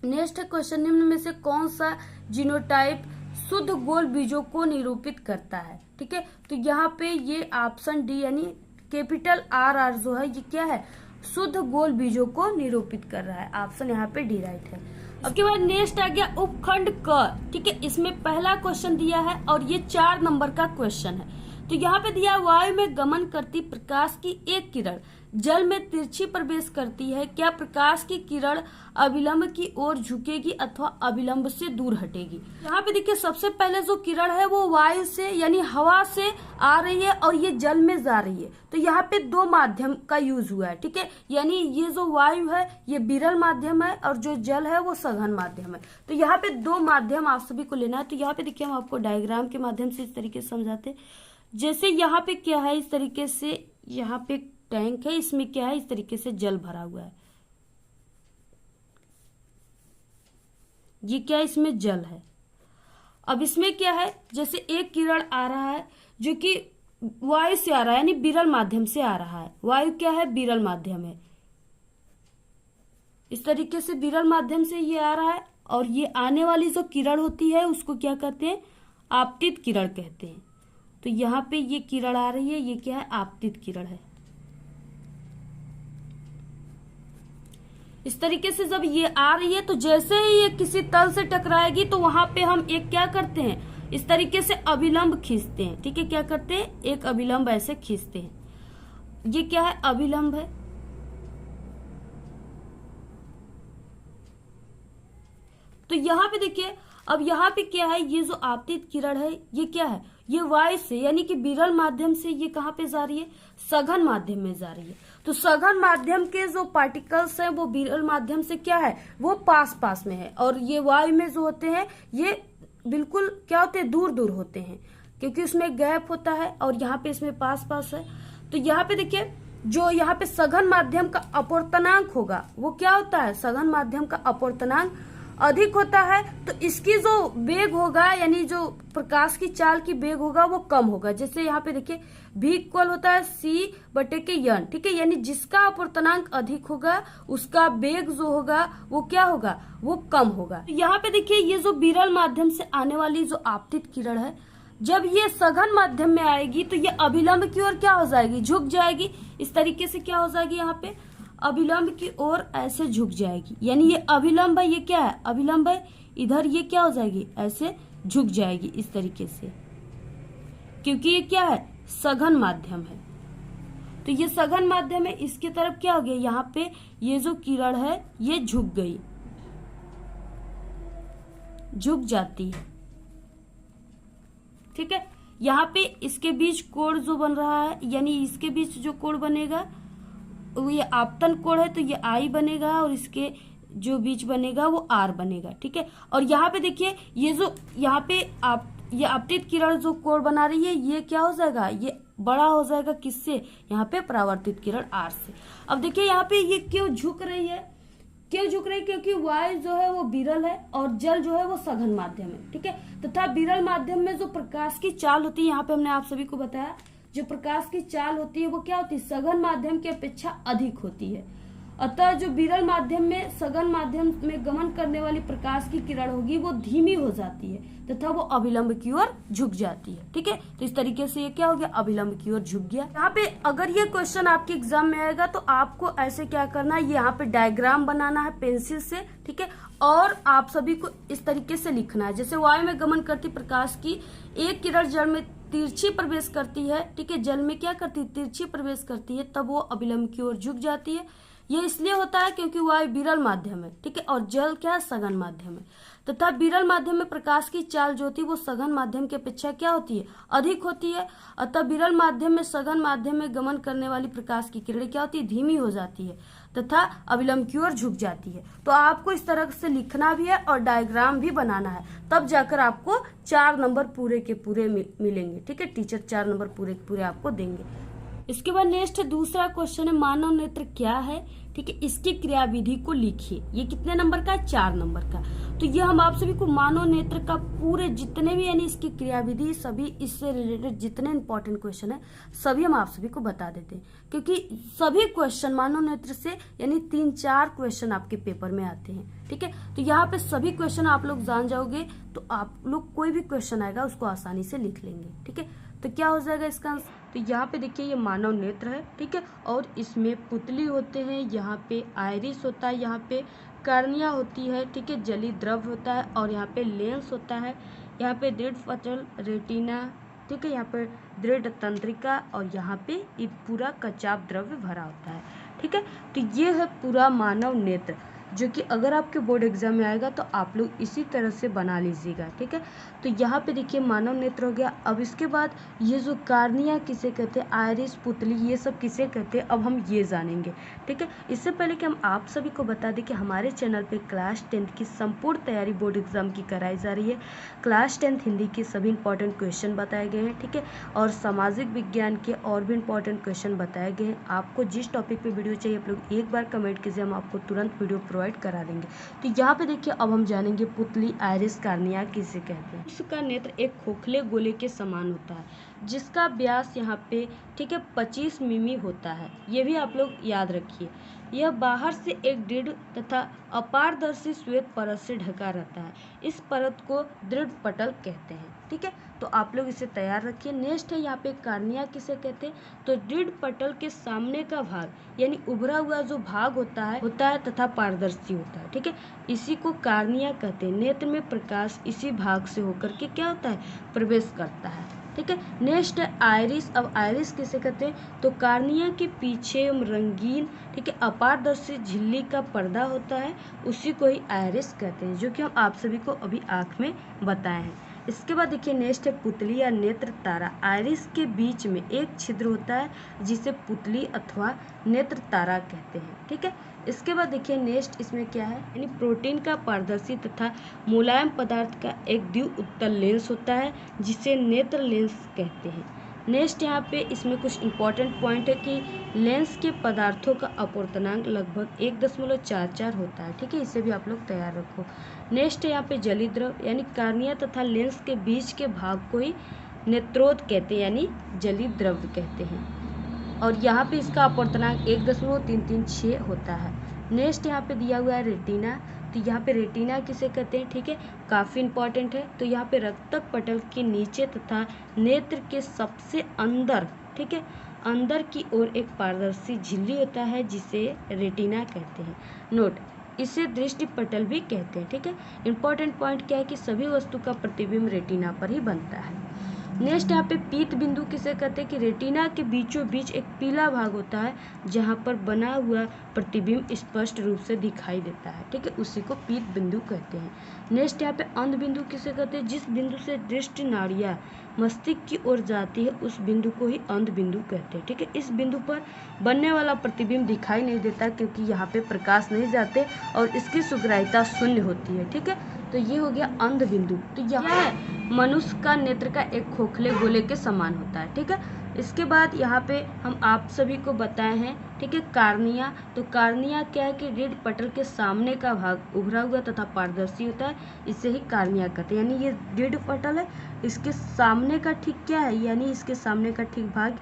नेक्स्ट है क्वेश्चन, निम्न में से कौन सा जीनोटाइप शुद्ध गोल बीजों को निरूपित करता है, ठीक है, तो यहाँ पे ये ऑप्शन डी यानी कैपिटल आर जो है ये क्या है, शुद्ध गोल बीजों को निरूपित कर रहा है। ऑप्शन यहाँ पे डी राइट है। उसके बाद नेक्स्ट आ गया उपखंड क, ठीक है। इसमें पहला क्वेश्चन दिया है और ये 4 नंबर का क्वेश्चन है। तो यहाँ पे दिया वायु में गमन करती प्रकाश की एक किरण जल में तिरछी प्रवेश करती है, क्या प्रकाश की किरण अविलंब की ओर झुकेगी अथवा अविलंब से दूर हटेगी। यहाँ पे देखिए सबसे पहले जो किरण है वो वायु से यानी हवा से आ रही है और ये जल में जा रही है। तो यहाँ पे 2 माध्यम का यूज हुआ है, ठीक है। यानी ये जो वायु है ये विरल माध्यम है और जो जल है वो सघन माध्यम है। तो यहाँ पे 2 माध्यम आप सभी को लेना है। तो यहाँ पे देखिए हम आपको डायग्राम के माध्यम से इस तरीके से समझाते। जैसे यहाँ पे क्या है, इस तरीके से यहाँ पे टैंक है, इसमें क्या है, इस तरीके से जल भरा हुआ है। ये क्या है, इसमें जल है। अब इसमें क्या है, जैसे एक किरण आ रहा है जो कि वायु से आ रहा है यानी विरल माध्यम से आ रहा है। वायु क्या है, विरल माध्यम है। इस तरीके से विरल माध्यम से ये आ रहा है और ये आने वाली जो किरण होती है उसको क्या कहते हैं, आपतित किरण कहते हैं। तो यहाँ पे ये किरण आ रही है, ये क्या है, आपतित किरण है। इस तरीके से जब ये आ रही है तो जैसे ही ये किसी तल से टकराएगी तो वहां पे हम एक क्या करते हैं, इस तरीके से अभिलंब खींचते हैं, ठीक है। क्या करते हैं, एक अभिलंब ऐसे खींचते हैं। ये क्या है, अभिलंब है। तो यहाँ पे देखिए अब यहाँ पे क्या है, ये जो आपतित किरण है ये क्या है, ये वायु से यानी कि विरल माध्यम से ये कहाँ पे जा रही है, सघन माध्यम में जा रही है। तो सघन माध्यम के जो पार्टिकल्स हैं वो विरल माध्यम से क्या है, वो पास पास में है और ये वायु में जो होते हैं ये बिल्कुल क्या होते हैं, दूर दूर होते हैं क्योंकि उसमें गैप होता है और यहाँ पे इसमें पास पास है। तो यहाँ पे देखिए जो यहाँ पे सघन माध्यम का अपवर्तनांक होगा वो क्या होता है, सघन माध्यम का अपवर्तनांक अधिक होता है तो इसकी जो वेग होगा यानी जो प्रकाश की चाल की वेग होगा वो कम होगा। जैसे यहाँ पे देखिए v इक्वल होता है c/n, ठीक है। यानी जिसका अपवर्तनांक अधिक होगा उसका वेग जो होगा वो क्या होगा, वो कम होगा। तो यहाँ पे देखिए ये जो विरल माध्यम से आने वाली जो आपतित किरण है जब ये सघन माध्यम में आएगी तो ये अभिलंब की ओर क्या हो जाएगी, झुक जाएगी। इस तरीके से क्या हो जाएगी, यहाँ पे अभिलंब की ओर ऐसे झुक जाएगी। यानी ये अभिलंब है, ये क्या है, अभिलंब है। इधर ये क्या हो जाएगी, ऐसे झुक जाएगी इस तरीके से, क्योंकि ये क्या है, सघन माध्यम है। तो ये सघन माध्यम है, इसके तरफ क्या हो गया, यहाँ पे ये जो किरण है ये झुक गई, झुक जाती है, ठीक है। यहाँ पे इसके बीच कोण जो बन रहा है यानी इसके बीच जो कोण बनेगा ये आपतन कोण है तो ये आई बनेगा और इसके जो बीच बनेगा वो आर बनेगा, ठीक है। और यहाँ पे देखिए ये जो यहाँ पे ये आपतित किरण जो कोण बना रही है ये क्या हो जाएगा, ये बड़ा हो जाएगा किससे, यहाँ पे परावर्तित किरण आर से। अब देखिए यहाँ पे ये क्यों झुक रही है, क्यों झुक रही है, क्योंकि वायु जो है वो विरल है और जल जो है वो सघन माध्यम है, ठीक है। तथा विरल माध्यम में जो प्रकाश की चाल होती है, यहाँ पे हमने आप सभी को बताया जो प्रकाश की चाल होती है वो क्या होती है, सघन माध्यम की अपेक्षा अधिक होती है। अतः जो विरल माध्यम में सघन माध्यम में गमन करने वाली प्रकाश की किरण होगी वो धीमी हो जाती है तथा वो अभिलंब की ओर झुक जाती है, ठीक है। तो इस तरीके से ये क्या हो गया, अभिलंब की ओर झुक गया। यहाँ पे अगर ये क्वेश्चन आपके एग्जाम में आएगा तो आपको ऐसे क्या करना है, यहाँ पे डायग्राम बनाना है पेंसिल से, ठीक है। और आप सभी को इस तरीके से लिखना है, जैसे वायु में गमन करती प्रकाश की एक किरण जल में तिरछी प्रवेश करती है, ठीक है। जल में क्या करती है, तिरछी प्रवेश करती है, तब वो अभिलंब की ओर झुक जाती है। ये इसलिए होता है क्योंकि वायु विरल माध्यम है, ठीक है, और जल क्या है, सघन माध्यम है। तथा विरल माध्यम में प्रकाश की चाल जो होती है वो सघन माध्यम की अपेक्षा क्या होती है, अधिक होती है। अतः विरल माध्यम में सघन माध्यम में गमन करने वाली प्रकाश की किरण क्या होती है, धीमी हो जाती है तथा अभिलंब की ओर झुक जाती है। तो आपको इस तरह से लिखना भी है और डायग्राम भी बनाना है, तब जाकर आपको 4 नंबर पूरे के पूरे मिलेंगे, ठीक है। टीचर 4 नंबर पूरे के पूरे आपको देंगे। इसके बाद नेक्स्ट दूसरा क्वेश्चन है, मानव नेत्र क्या है, ठीक है, इसकी क्रियाविधि को लिखिए। ये कितने नंबर का है? 4 नंबर का। तो ये हम आप सभी को मानव नेत्र का पूरे जितने भी यानी इसकी क्रियाविधि सभी इससे रिलेटेड जितने इंपॉर्टेंट क्वेश्चन है सभी हम आप सभी को बता देते हैं, क्योंकि सभी क्वेश्चन मानव नेत्र से यानी 3-4 क्वेश्चन आपके पेपर में आते हैं। ठीक है, तो यहाँ पे सभी क्वेश्चन आप लोग जान जाओगे तो आप लोग कोई भी क्वेश्चन आएगा उसको आसानी से लिख लेंगे। ठीक है, तो क्या हो जाएगा इसका आंसर? तो यहाँ पे देखिए ये मानव नेत्र है। ठीक है, और इसमें पुतली होते हैं, यहाँ पे आयरिस होता है, यहाँ पे कार्निया होती है। ठीक है, जली द्रव होता है और यहाँ पे लेंस होता है, यहाँ पे दृढ़ पटल रेटिना, ठीक है, यहाँ पे दृढ़ तंत्रिका और यहाँ पे ये पूरा कचाप द्रव्य भरा होता है। ठीक है, तो ये है पूरा मानव नेत्र, जो कि अगर आपके बोर्ड एग्जाम में आएगा तो आप लोग इसी तरह से बना लीजिएगा। ठीक है, तो यहाँ पे देखिए मानव नेत्र हो गया। अब इसके बाद ये जो कार्निया किसे कहते हैं, आयरिस, पुतली, ये सब किसे कहते हैं, अब हम ये जानेंगे। ठीक है, इससे पहले कि हम आप सभी को बता दें कि हमारे चैनल पे क्लास 10 की संपूर्ण तैयारी बोर्ड एग्जाम की कराई जा रही है। क्लास 10 हिंदी के सभी इंपॉर्टेंट क्वेश्चन बताए गए हैं। ठीक है, और सामाजिक विज्ञान के और भी इंपॉर्टेंट क्वेश्चन बताए गए हैं। आपको जिस टॉपिक पे वीडियो चाहिए आप लोग एक बार कमेंट कीजिए, हम आपको तुरंत वीडियो प्रोवाइड करा देंगे। तो यहाँ पे देखिए अब हम जानेंगे पुतली, आयरिस, कार्निया किसे कहते हैं। इसका नेत्र एक खोखले गोले के समान होता है, जिसका व्यास यहाँ पे ठीक है 25 मिमी होता है। ये भी आप लोग याद रखिए। यह बाहर से एक दृढ़ तथा अपारदर्शी श्वेत परत से ढका रहता है। इस परत को दृढ़ पटल कहते हैं। ठीक है, तो आप लोग इसे तैयार रखिए। नेक्स्ट है यहाँ पे कार्निया किसे कहते हैं, तो दृढ़ पटल के सामने का भाग यानी उभरा हुआ जो भाग होता है तथा पारदर्शी होता है। ठीक है, इसी को कार्निया कहते हैं। नेत्र में प्रकाश इसी भाग से होकर के क्या होता है, प्रवेश करता है। ठीक है, नेक्स्ट है आयरिस। अब आयरिस किसे कहते हैं, तो कार्निया के पीछे रंगीन ठीक है अपारदर्शी झिल्ली का पर्दा होता है, उसी को ही आयरिस कहते हैं, जो कि हम आप सभी को अभी आँख में बताए हैं। इसके बाद देखिए नेक्स्ट है पुतली या नेत्र तारा। आयरिस के बीच में एक छिद्र होता है जिसे पुतली अथवा नेत्र तारा कहते हैं। ठीक है, इसके बाद देखिए नेक्स्ट इसमें क्या है, यानी प्रोटीन का पारदर्शी तथा मुलायम पदार्थ का एक द्विउत्तल लेंस होता है जिसे नेत्र लेंस कहते हैं। नेक्स्ट यहाँ पे इसमें कुछ इंपॉर्टेंट पॉइंट है कि लेंस के पदार्थों का अपवर्तनांक लगभग 1.44 होता है। ठीक है, इसे भी आप लोग तैयार रखो। नेक्स्ट है यहाँ पे जली द्रव, यानी कार्निया तथा लेंस के बीच के भाग को ही नेत्रोद कहते हैं, यानी जली द्रव कहते हैं। और यहाँ पे इसका अपवर्तनांक 1.336 होता है। नेक्स्ट यहाँ पे दिया हुआ है रेटिना। तो यहाँ पे रेटिना किसे कहते हैं, ठीक है, काफ़ी इंपॉर्टेंट है। तो यहाँ पे रक्तक पटल के नीचे तथा नेत्र के सबसे अंदर ठीक है अंदर की ओर एक पारदर्शी झिल्ली होता है जिसे रेटिना कहते हैं। नोट, इसे दृष्टि पटल भी कहते हैं। ठीक है, इंपॉर्टेंट पॉइंट क्या है कि सभी वस्तु का प्रतिबिंब रेटिना पर ही बनता है। नेक्स्ट यहाँ पे पीत बिंदु किसे कहते हैं कि रेटिना के बीचों बीच एक पीला भाग होता है जहाँ पर बना हुआ प्रतिबिंब स्पष्ट रूप से दिखाई देता है। ठीक है, उसी को पीत बिंदु कहते हैं। नेक्स्ट यहाँ पे अंध बिंदु किसे कहते हैं, जिस बिंदु से दृष्टि नाड़ियाँ मस्तिष्क की ओर जाती है उस बिंदु को ही अंध बिंदु कहते हैं। ठीक है, इस बिंदु पर बनने वाला प्रतिबिंब दिखाई नहीं देता क्योंकि यहाँ पे प्रकाश नहीं जाते और इसकी सुग्राह्यता शून्य होती है। ठीक है, तो ये हो गया अंध बिंदु। तो यहाँ है मनुष्य का नेत्र का एक खोखले गोले के समान होता है। ठीक है, इसके बाद यहाँ पे हम आप सभी को बताए हैं ठीक है कार्निया। तो कार्निया क्या है कि रीढ़ पटल के सामने का भाग उभरा हुआ तथा पारदर्शी होता है, इसे ही कार्निया कहते हैं। यानी ये रीढ़ पटल है, इसके सामने का ठीक क्या है, यानी इसके सामने का ठीक भाग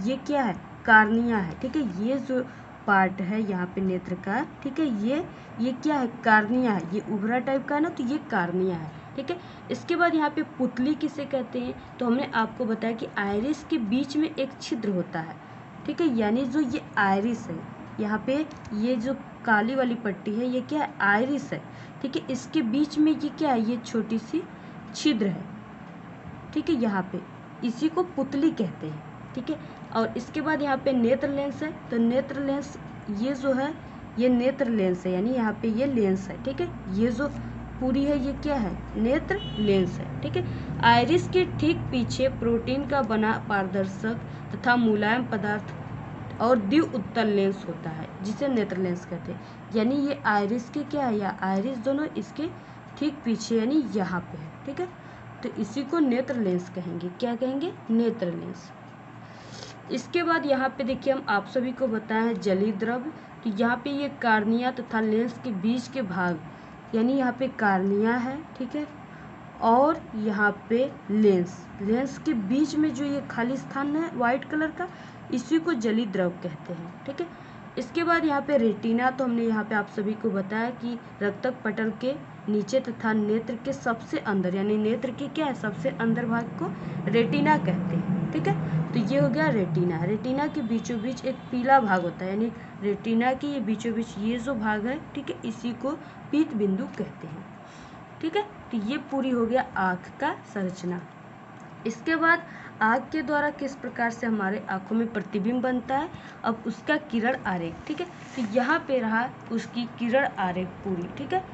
ये क्या है, कार्निया है। ठीक है, ये जो पार्ट है यहाँ पे नेत्र का ठीक है ये क्या है, कार्निया है। ये उभरा टाइप का है ना, तो ये कार्निया है। ठीक है, इसके बाद यहाँ पे पुतली किसे कहते हैं, तो हमने आपको बताया कि आयरिस के बीच में एक छिद्र होता है। ठीक है, यानी जो ये आयरिस है यहाँ पे ये जो काली वाली पट्टी है ये क्या है, आयरिस है। ठीक है, इसके बीच में ये क्या है, ये छोटी सी छिद्र है। ठीक है, यहाँ पे इसी को पुतली कहते हैं। ठीक है, और इसके बाद यहाँ पे नेत्र लेंस है। तो नेत्र लेंस ये जो है ये नेत्र लेंस है, यानी यहाँ पे ये लेंस है। ठीक है, ये जो पूरी है ये क्या है, नेत्र लेंस है। ठीक है, आयरिस के ठीक पीछे प्रोटीन का बना पारदर्शक तथा मुलायम पदार्थ और द्विउत्तल लेंस होता है जिसे नेत्र लेंस कहते हैं। यानी ये आयरिस के क्या है, या आयरिस दोनों इसके ठीक पीछे यानी यहाँ पे है। ठीक है, तो इसी को नेत्र लेंस कहेंगे। क्या कहेंगे, नेत्र लेंस। इसके बाद यहाँ पे देखिए हम आप सभी को बताएं जलीय द्रव्य कि यहाँ पे ये कार्निया तथा लेंस के बीच के भाग, यानी यहाँ पे कार्निया है, ठीक है, और यहाँ पे लेंस के बीच में जो ये खाली स्थान है वाइट कलर का, इसी को जलीय द्रव्य कहते हैं, ठीक है। इसके बाद यहाँ पे रेटिना, तो हमने यहाँ पे आप सभी को बताया कि रक्तक पटल के नीचे तथा नेत्र के सबसे अंदर, यानी नेत्र के क्या है सबसे अंदर भाग को रेटिना कहते हैं, ठीक है। तो ये हो गया रेटिना। रेटिना के बीचों बीच एक पीला भाग होता है, यानी रेटिना के ये बीचों बीच ये जो भाग है, ठीक है, इसी को पीत बिंदु कहते हैं, ठीक है। तो ये पूरी हो गया आँख का संरचना। इसके बाद आँख के द्वारा किस प्रकार से हमारे आँखों में प्रतिबिंब बनता है, अब उसका किरण आरेख, ठीक है। तो यहाँ पे रहा उसकी किरण आरेख पूरी, ठीक है।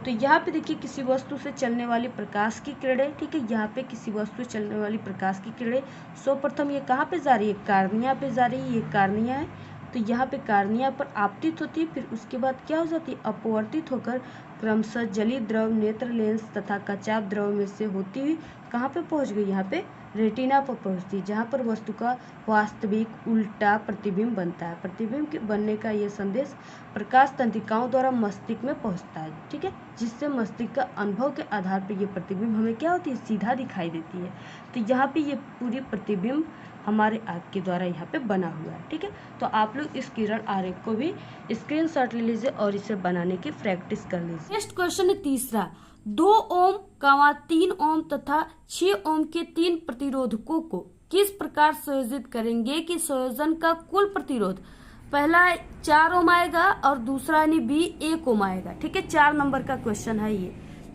तो यहाँ पे देखिए किसी वस्तु से चलने वाली प्रकाश की किरणें, ठीक है, यहाँ पे किसी वस्तु से चलने वाली प्रकाश की किरणें सर्वप्रथम ये कहाँ पे जा रही है, कार्निया पे जा रही है, ये कार्निया है। तो यहाँ पे कार्निया पर आपतित होती है, फिर उसके बाद क्या हो जाती है, अपवर्तित होकर क्रमशः जलीय द्रव, नेत्र, लेंस तथा कचाप द्रव में से होती हुई कहाँ पे पहुँच गई, यहाँ पे रेटिना पर पहुँचती है, जहाँ पर वस्तु का वास्तविक उल्टा प्रतिबिंब बनता है। प्रतिबिंब के बनने का ये संदेश प्रकाश तंत्रिकाओं द्वारा मस्तिष्क में पहुँचता है, ठीक है, जिससे मस्तिष्क का अनुभव के आधार पर ये प्रतिबिंब हमें क्या होती है, सीधा दिखाई देती है। तो यहाँ पे ये पूरी प्रतिबिंब हमारे आँख के द्वारा यहाँ पे बना हुआ है, ठीक है। तो आप लोग इस किरण आरेख को भी स्क्रीनशॉट ले लीजिए और इसे बनाने की प्रैक्टिस कर लीजिए। नेक्स्ट क्वेश्चन है तीसरा, 2 ओम, 3 ओम तथा 6 ओम के 3 प्रतिरोधकों को किस प्रकार संयोजित करेंगे कि संयोजन का कुल प्रतिरोध पहला 4 ओम आएगा और दूसरा यानी बी 1 ओम आएगा, ठीक है। 4 नंबर का क्वेश्चन है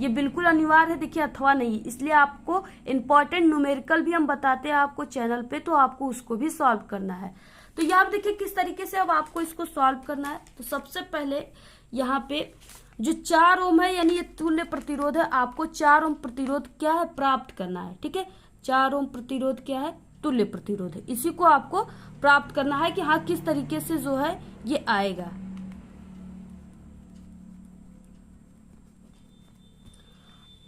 ये बिल्कुल अनिवार्य है, देखिए अथवा नहीं, इसलिए आपको इम्पोर्टेंट न्यूमेरिकल भी हम बताते हैं आपको चैनल पे, तो आपको उसको भी सॉल्व करना है। तो यहाँ आप देखिए किस तरीके से अब आपको इसको सॉल्व करना है। तो सबसे पहले यहाँ पे जो 4 ओम है यानी ये तुल्य प्रतिरोध है, आपको 4 ओम प्रतिरोध क्या है प्राप्त करना है, ठीक है। 4 ओम प्रतिरोध क्या है, तुल्य प्रतिरोध है, इसी को आपको प्राप्त करना है कि हाँ किस तरीके से जो है ये आएगा।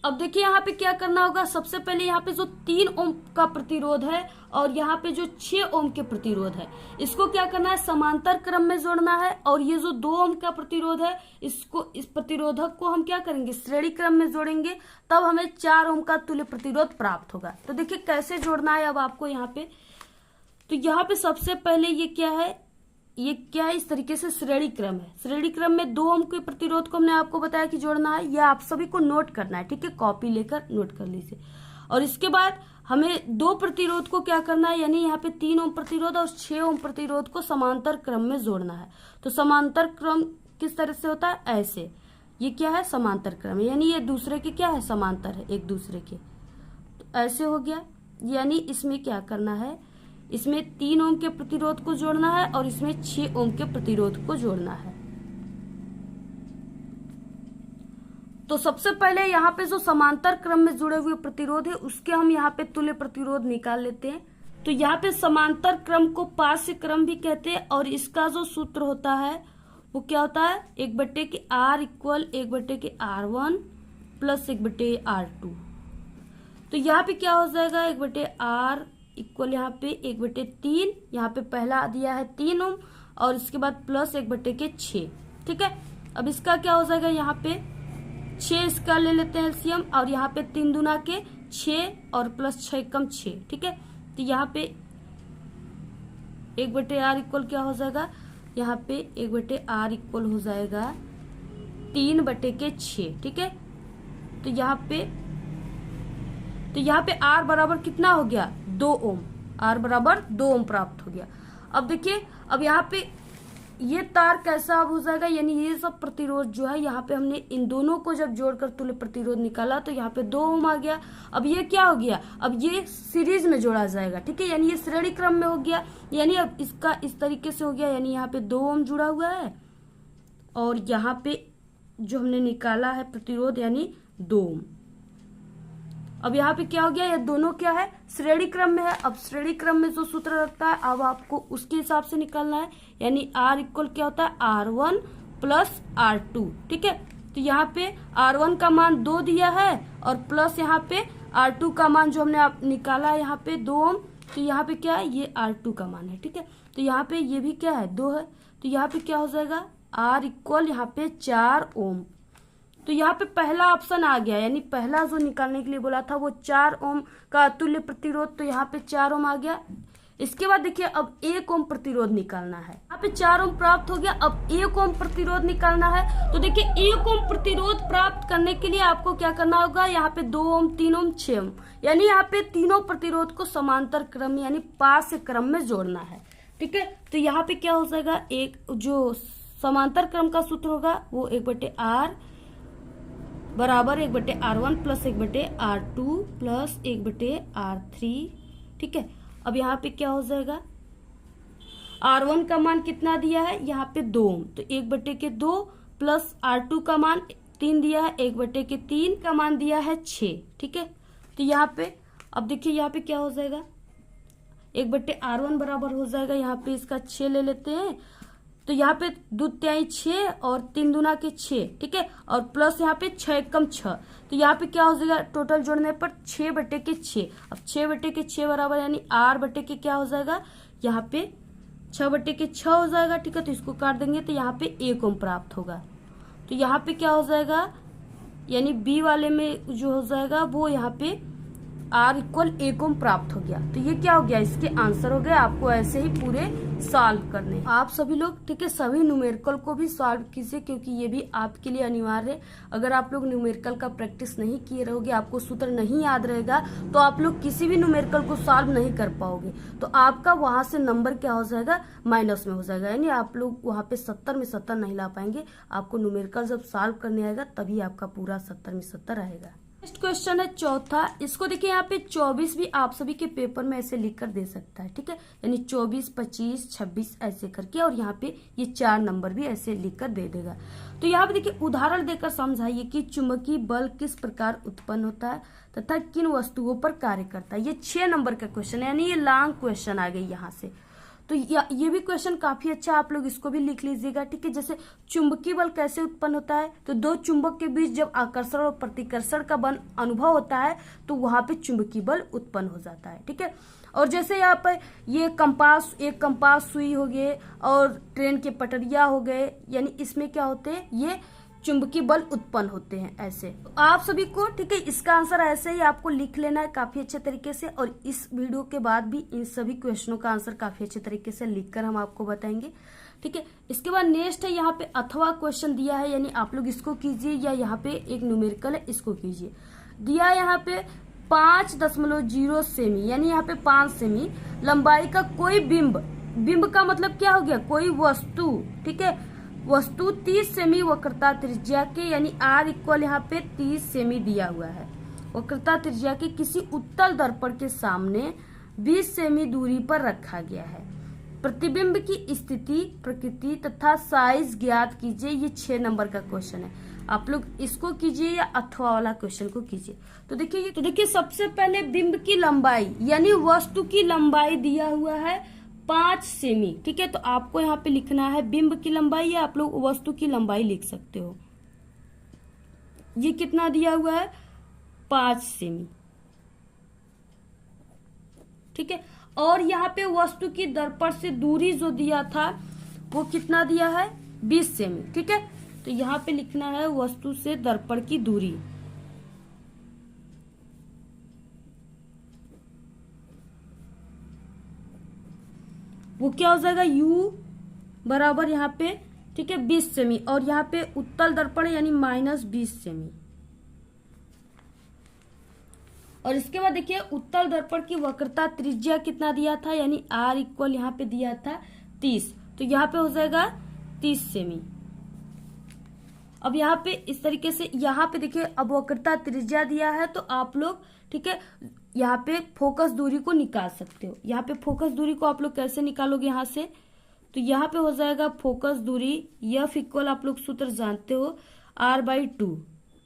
अब देखिए यहाँ पे क्या करना होगा, सबसे पहले यहाँ पे जो 3 ओम का प्रतिरोध है और यहाँ पे जो 6 ओम के प्रतिरोध है, इसको क्या करना है समांतर क्रम में जोड़ना है। और ये जो 2 ओम का प्रतिरोध है, इसको इस प्रतिरोधक को हम क्या करेंगे श्रेणी क्रम में जोड़ेंगे, तब हमें 4 ओम का तुल्य प्रतिरोध प्राप्त होगा। तो देखिए कैसे जोड़ना है अब आपको यहाँ पे। तो यहाँ पे सबसे पहले ये क्या है, इस तरीके से श्रेणी क्रम है। श्रेणी क्रम में 2 ओम के प्रतिरोध को हमने आपको बताया कि जोड़ना है, यह आप सभी को नोट करना है, ठीक है, कॉपी लेकर नोट कर लीजिए। और इसके बाद हमें 2 प्रतिरोध को क्या करना है, यानी यहाँ पे 3 ओम प्रतिरोध और 6 ओम प्रतिरोध को समांतर क्रम में जोड़ना है। तो समांतर क्रम किस तरह से होता है, ऐसे, ये क्या है समांतर क्रम, यानी ये दूसरे के क्या है समांतर है एक दूसरे के, तो ऐसे हो गया। यानी इसमें क्या करना है, इसमें 3 ओम के प्रतिरोध को जोड़ना है और इसमें 6 ओम के प्रतिरोध को जोड़ना है। तो सबसे पहले यहाँ पे जो समांतर क्रम में जुड़े हुए प्रतिरोध है उसके हम यहाँ पे तुल्य प्रतिरोध निकाल लेते हैं। तो यहाँ पे समांतर क्रम को पास्य क्रम भी कहते हैं और इसका जो सूत्र होता है वो क्या होता है, 1/r equal 1/r1 plus 1/r2। तो यहाँ पे क्या हो जाएगा, 1/r इक्वल यहाँ पे 1/3, यहाँ पे पहला दिया है 3 ओम और इसके बाद प्लस 1/6, ठीक है। अब इसका क्या हो जाएगा, यहाँ पे 6 इसका ले लेते हैं एलसीएम और यहाँ पे 3 दूना के 6 और प्लस 6 कम 6, ठीक है। तो यहाँ पे 1/r इक्वल क्या हो जाएगा, यहाँ पे 1/r इक्वल हो जाएगा 3/6, ठीक है। तो यहाँ पे r बराबर कितना हो गया 2 ओम, r बराबर 2 ओम प्राप्त हो गया। अब देखिए अब यहाँ पे ये तार कैसा अब हो जाएगा, यानी ये सब प्रतिरोध जो है यहाँ पे हमने इन दोनों को जब जोड़कर तुल्य प्रतिरोध निकाला तो यहाँ पे 2 ओम आ गया। अब ये क्या हो गया, अब ये सीरीज में जोड़ा जाएगा, ठीक है, यानी ये श्रेणी क्रम में हो गया। यानी अब इसका इस तरीके से हो गया, यानी यहाँ पे 2 ओम जुड़ा हुआ है और यहाँ पे जो हमने निकाला है प्रतिरोध यानी 2 ओम। अब यहाँ पे क्या हो गया, ये दोनों क्या है श्रेणी क्रम में है। अब श्रेणी क्रम में जो सूत्र रखता है अब आपको उसके हिसाब से निकालना है, यानी r इक्वल क्या होता है r1 प्लस r2, ठीक है। तो यहाँ पे r1 का मान 2 दिया है और प्लस यहाँ पे r2 का मान जो हमने निकाला है यहाँ पे 2 ओम, तो यहाँ पे क्या है, ये R2 का मान है। ठीक है, तो यहाँ पे ये भी क्या है, 2 है, तो यहाँ पे क्या हो जाएगा, R इक्वल यहाँ पे 4 ओम। तो यहाँ पे पहला ऑप्शन आ गया, यानी पहला जो निकालने के लिए बोला था वो 4 ओम का अतुल्य प्रतिरोध, तो यहाँ पे 4 ओम आ गया। इसके बाद देखिए अब 1 ओम प्रतिरोध निकालना है। यहाँ पे 4 ओम प्राप्त हो गया, अब 1 ओम प्रतिरोध निकालना है। तो देखिए 1 ओम प्रतिरोध प्राप्त करने के लिए आपको क्या करना होगा, यहाँ पे 2 ओम, 3 ओम, 6 ओम, यानी यहाँ पे तीनों प्रतिरोध को समांतर क्रम यानी पास क्रम में जोड़ना है। ठीक है, तो यहाँ पे क्या हो जाएगा, एक जो समांतर क्रम का सूत्र होगा वो 1/R बराबर 1/R1 plus 1/R2 plus 1/R3। ठीक है, अब यहाँ पे क्या हो जाएगा, R1 का मान कितना दिया है, यहाँ पे 2 ओम, तो 1/2 प्लस R2 का मान 3 दिया है, 1/3 का मान दिया है 6। ठीक है, तो यहाँ पे अब देखिए यहाँ पे क्या हो जाएगा, 1/R1 बराबर हो जाएगा, यहाँ पे इसका 6 ले लेते हैं, तो यहाँ पे 2 तिहाई 6 और 3 दूना के 6। ठीक है, और प्लस यहाँ पे 6 एकम 6, तो यहाँ पे क्या हो जाएगा, टोटल जोड़ने पर 6/6। अब 6/6 बराबर यानी R/के क्या हो जाएगा, यहाँ पे 6/6 हो जाएगा। ठीक है, तो इसको काट देंगे तो यहाँ पे 1 ओम प्राप्त होगा। तो यहाँ पे क्या हो जाएगा, यानी बी वाले में जो हो जाएगा वो यहाँ पे R इक्वल 1 ओम प्राप्त हो गया। तो ये क्या हो गया, इसके आंसर हो गए। आपको ऐसे ही पूरे सॉल्व करने हैं। आप सभी लोग ठीक है सभी न्यूमेरिकल को भी सॉल्व कीजिए, क्योंकि ये भी आपके लिए अनिवार्य है। अगर आप लोग न्यूमेरिकल का प्रैक्टिस नहीं किए रहोगे, आपको सूत्र नहीं याद रहेगा, तो आप लोग किसी भी न्यूमेरिकल को सॉल्व नहीं कर पाओगे, तो आपका वहां से नंबर क्या हो जाएगा, माइनस में हो जाएगा, यानी आप लोग वहां पे 70 में 70 नहीं ला पाएंगे। आपको न्यूमेरिकल जब सॉल्व करने आएगा तभी आपका पूरा 70 में 70 आएगा। नेक्स्ट क्वेश्चन है चौथा। इसको देखिए यहाँ पे 24 भी आप सभी के पेपर में ऐसे लिख कर दे सकता है। ठीक है, यानी 24, 25, 26 ऐसे करके, और यहाँ पे ये 4 नंबर भी ऐसे लिख कर दे देगा। तो यहाँ पे देखिए उदाहरण देकर समझाइए कि चुंबकीय बल किस प्रकार उत्पन्न होता है तथा किन वस्तुओं पर कार्य करता है। ये 6 नंबर का क्वेश्चन है, यानी ये लॉन्ग क्वेश्चन आ गई यहाँ से। तो ये भी क्वेश्चन काफी अच्छा, आप लोग इसको भी लिख लीजिएगा। ठीक है, जैसे चुंबकीय बल कैसे उत्पन्न होता है, तो 2 चुंबक के बीच जब आकर्षण और प्रतिकर्षण का बल अनुभव होता है तो वहां पे चुंबकीय बल उत्पन्न हो जाता है। ठीक है, और जैसे यहाँ पर ये एक कंपास सुई हो गए और ट्रेन के पटरिया हो गए, यानी इसमें क्या होते हैं, ये चुंबकीय बल उत्पन्न होते हैं ऐसे। तो आप सभी को ठीक है इसका आंसर ऐसे ही आपको लिख लेना है काफी अच्छे तरीके से, और इस वीडियो के बाद भी इन सभी क्वेश्चनों का आंसर काफी अच्छे तरीके से लिखकर हम आपको बताएंगे। ठीक है, इसके बाद नेक्स्ट है यहाँ पे अथवा क्वेश्चन दिया है, यानी आप लोग इसको कीजिए, या यहाँ पे एक न्यूमेरिकल है इसको कीजिए। दिया है यहाँ पे 5.0 सेमी, यानी यहाँ पे 5 सेमी लंबाई का कोई बिंब का मतलब क्या हो गया, कोई वस्तु। ठीक है, वस्तु 30 सेमी वक्रता त्रिज्या के, यानी R इक्वल यहाँ पे 30 सेमी दिया हुआ है, वक्रता त्रिज्या के किसी उत्तल दर्पण के सामने 20 सेमी दूरी पर रखा गया है। प्रतिबिंब की स्थिति, प्रकृति तथा साइज ज्ञात कीजिए। ये 6 नंबर का क्वेश्चन है, आप लोग इसको कीजिए या अथवा वाला क्वेश्चन को कीजिए। तो देखिए सबसे पहले बिंब की लंबाई, यानी वस्तु की लंबाई दिया हुआ है 5 सेमी। ठीक है, तो आपको यहाँ पे लिखना है बिंब की लंबाई, या आप लोग वस्तु की लंबाई लिख सकते हो। ये कितना दिया हुआ है, 5 सेमी। ठीक है, और यहाँ पे वस्तु की दर्पण से दूरी जो दिया था वो कितना दिया है, 20 सेमी। ठीक है, तो यहाँ पे लिखना है वस्तु से दर्पण की दूरी। वो क्या हो जाएगा, U बराबर यहाँ पे ठीक है 20 सेमी, और यहाँ पे उत्तल दर्पण यानी -20 सेमी। और इसके बाद देखिए उत्तल दर्पण की वक्रता त्रिज्या कितना दिया था, यानी R इक्वल यहाँ पे दिया था 30, तो यहाँ पे हो जाएगा 30 सेमी। अब यहाँ पे इस तरीके से यहाँ पे देखिए अब वक्रता त्रिज्या दिया है, तो आप लोग ठीक है यहाँ पे फोकस दूरी को निकाल सकते हो। यहाँ पे फोकस दूरी को आप लोग कैसे निकालोगे, यहाँ से तो यहाँ पे हो जाएगा फोकस दूरी F इक्वल, आप लोग सूत्र जानते हो, R/2।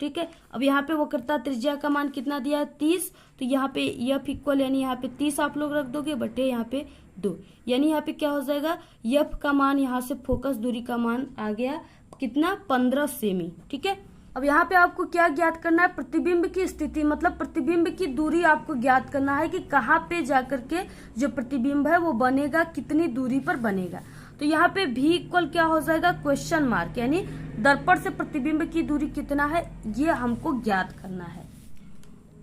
ठीक है, अब यहाँ पे वक्रता त्रिज्या का मान कितना दिया है, 30, तो यहाँ पे F इक्वल यानी यहाँ पे 30 आप लोग रख दोगे बटे यहाँ पे 2, यानी यहाँ पे क्या हो जाएगा, F का मान यहाँ से फोकस दूरी का मान आ गया कितना, 15 सेमी। ठीक है, अब यहाँ पे आपको क्या ज्ञात करना है, प्रतिबिंब की स्थिति, मतलब प्रतिबिंब की दूरी आपको ज्ञात करना है कि कहाँ पे जाकर के जो प्रतिबिंब है वो बनेगा, कितनी दूरी पर बनेगा। तो यहाँ पे भी इक्वल क्या हो जाएगा, क्वेश्चन मार्क, यानी दर्पण से प्रतिबिंब की दूरी कितना है ये हमको ज्ञात करना है।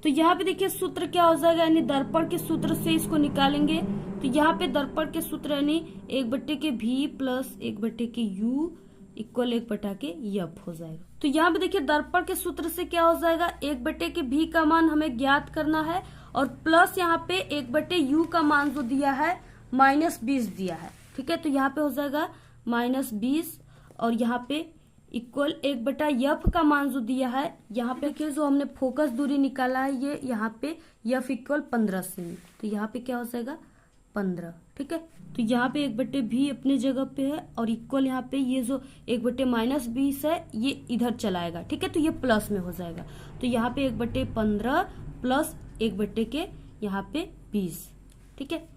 तो यहाँ पे देखिए सूत्र क्या हो जाएगा, यानी दर्पण के सूत्र से इसको निकालेंगे। तो यहाँ पे दर्पण के सूत्र यानी 1/के भी प्लस 1/के यू इक्वल 1/के एफ हो जाएगा। तो यहाँ पे देखिए दर्पण के सूत्र से क्या हो जाएगा, 1/के भी का मान हमें ज्ञात करना है और प्लस यहाँ पे 1/यू का मान जो दिया है -20 दिया है, ठीक है। तो यहाँ पे हो जाएगा -20 और यहाँ पे इक्वल 1/एफ का मान जो दिया है, यहाँ पे देखिए जो हमने फोकस दूरी निकाला है ये यहाँ पे एफ इक्वल 15 सेमी, तो यहाँ पे क्या हो जाएगा 15, ठीक है। तो यहाँ पे 1/भी अपनी जगह पे है और इक्वल यहाँ पे ये जो 1/-20 है ये इधर चलाएगा, ठीक है। तो ये प्लस में हो जाएगा, तो यहाँ पे 1/15 प्लस 1/के यहाँ पे 20, ठीक है।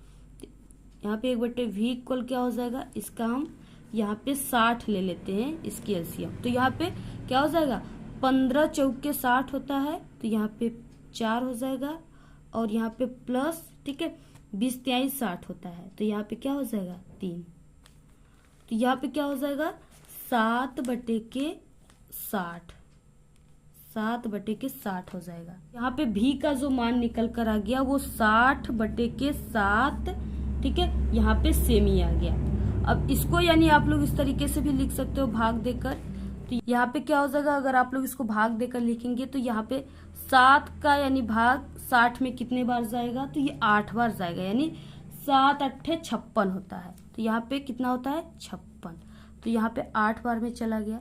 यहाँ पे 1/भी इक्वल क्या हो जाएगा, इसका हम यहाँ पे 60 ले लेते हैं, इसकी एलसीएम। तो यहाँ पे क्या हो जाएगा, 15 चौके 60 होता है, तो यहाँ पे 4 हो जाएगा और यहाँ पे प्लस, ठीक है, 20 23 60 होता है, तो यहाँ पे क्या हो जाएगा 3। तो यहाँ पे क्या हो जाएगा 7/60 हो जाएगा। यहाँ पे भी का जो मान निकल कर आ गया वो 60/7, ठीक है, यहाँ पे सेमी आ गया। अब इसको यानी आप लोग इस तरीके से भी लिख सकते हो भाग देकर। तो यहाँ पे क्या हो जाएगा, अगर आप लोग इसको भाग देकर लिखेंगे तो यहाँ पे 7 का यानी भाग 60 में कितने बार जाएगा, तो ये 8 बार जाएगा, यानी 7 8 56 होता है। तो यहाँ पे कितना होता है 56, तो यहाँ पे 8 बार में चला गया।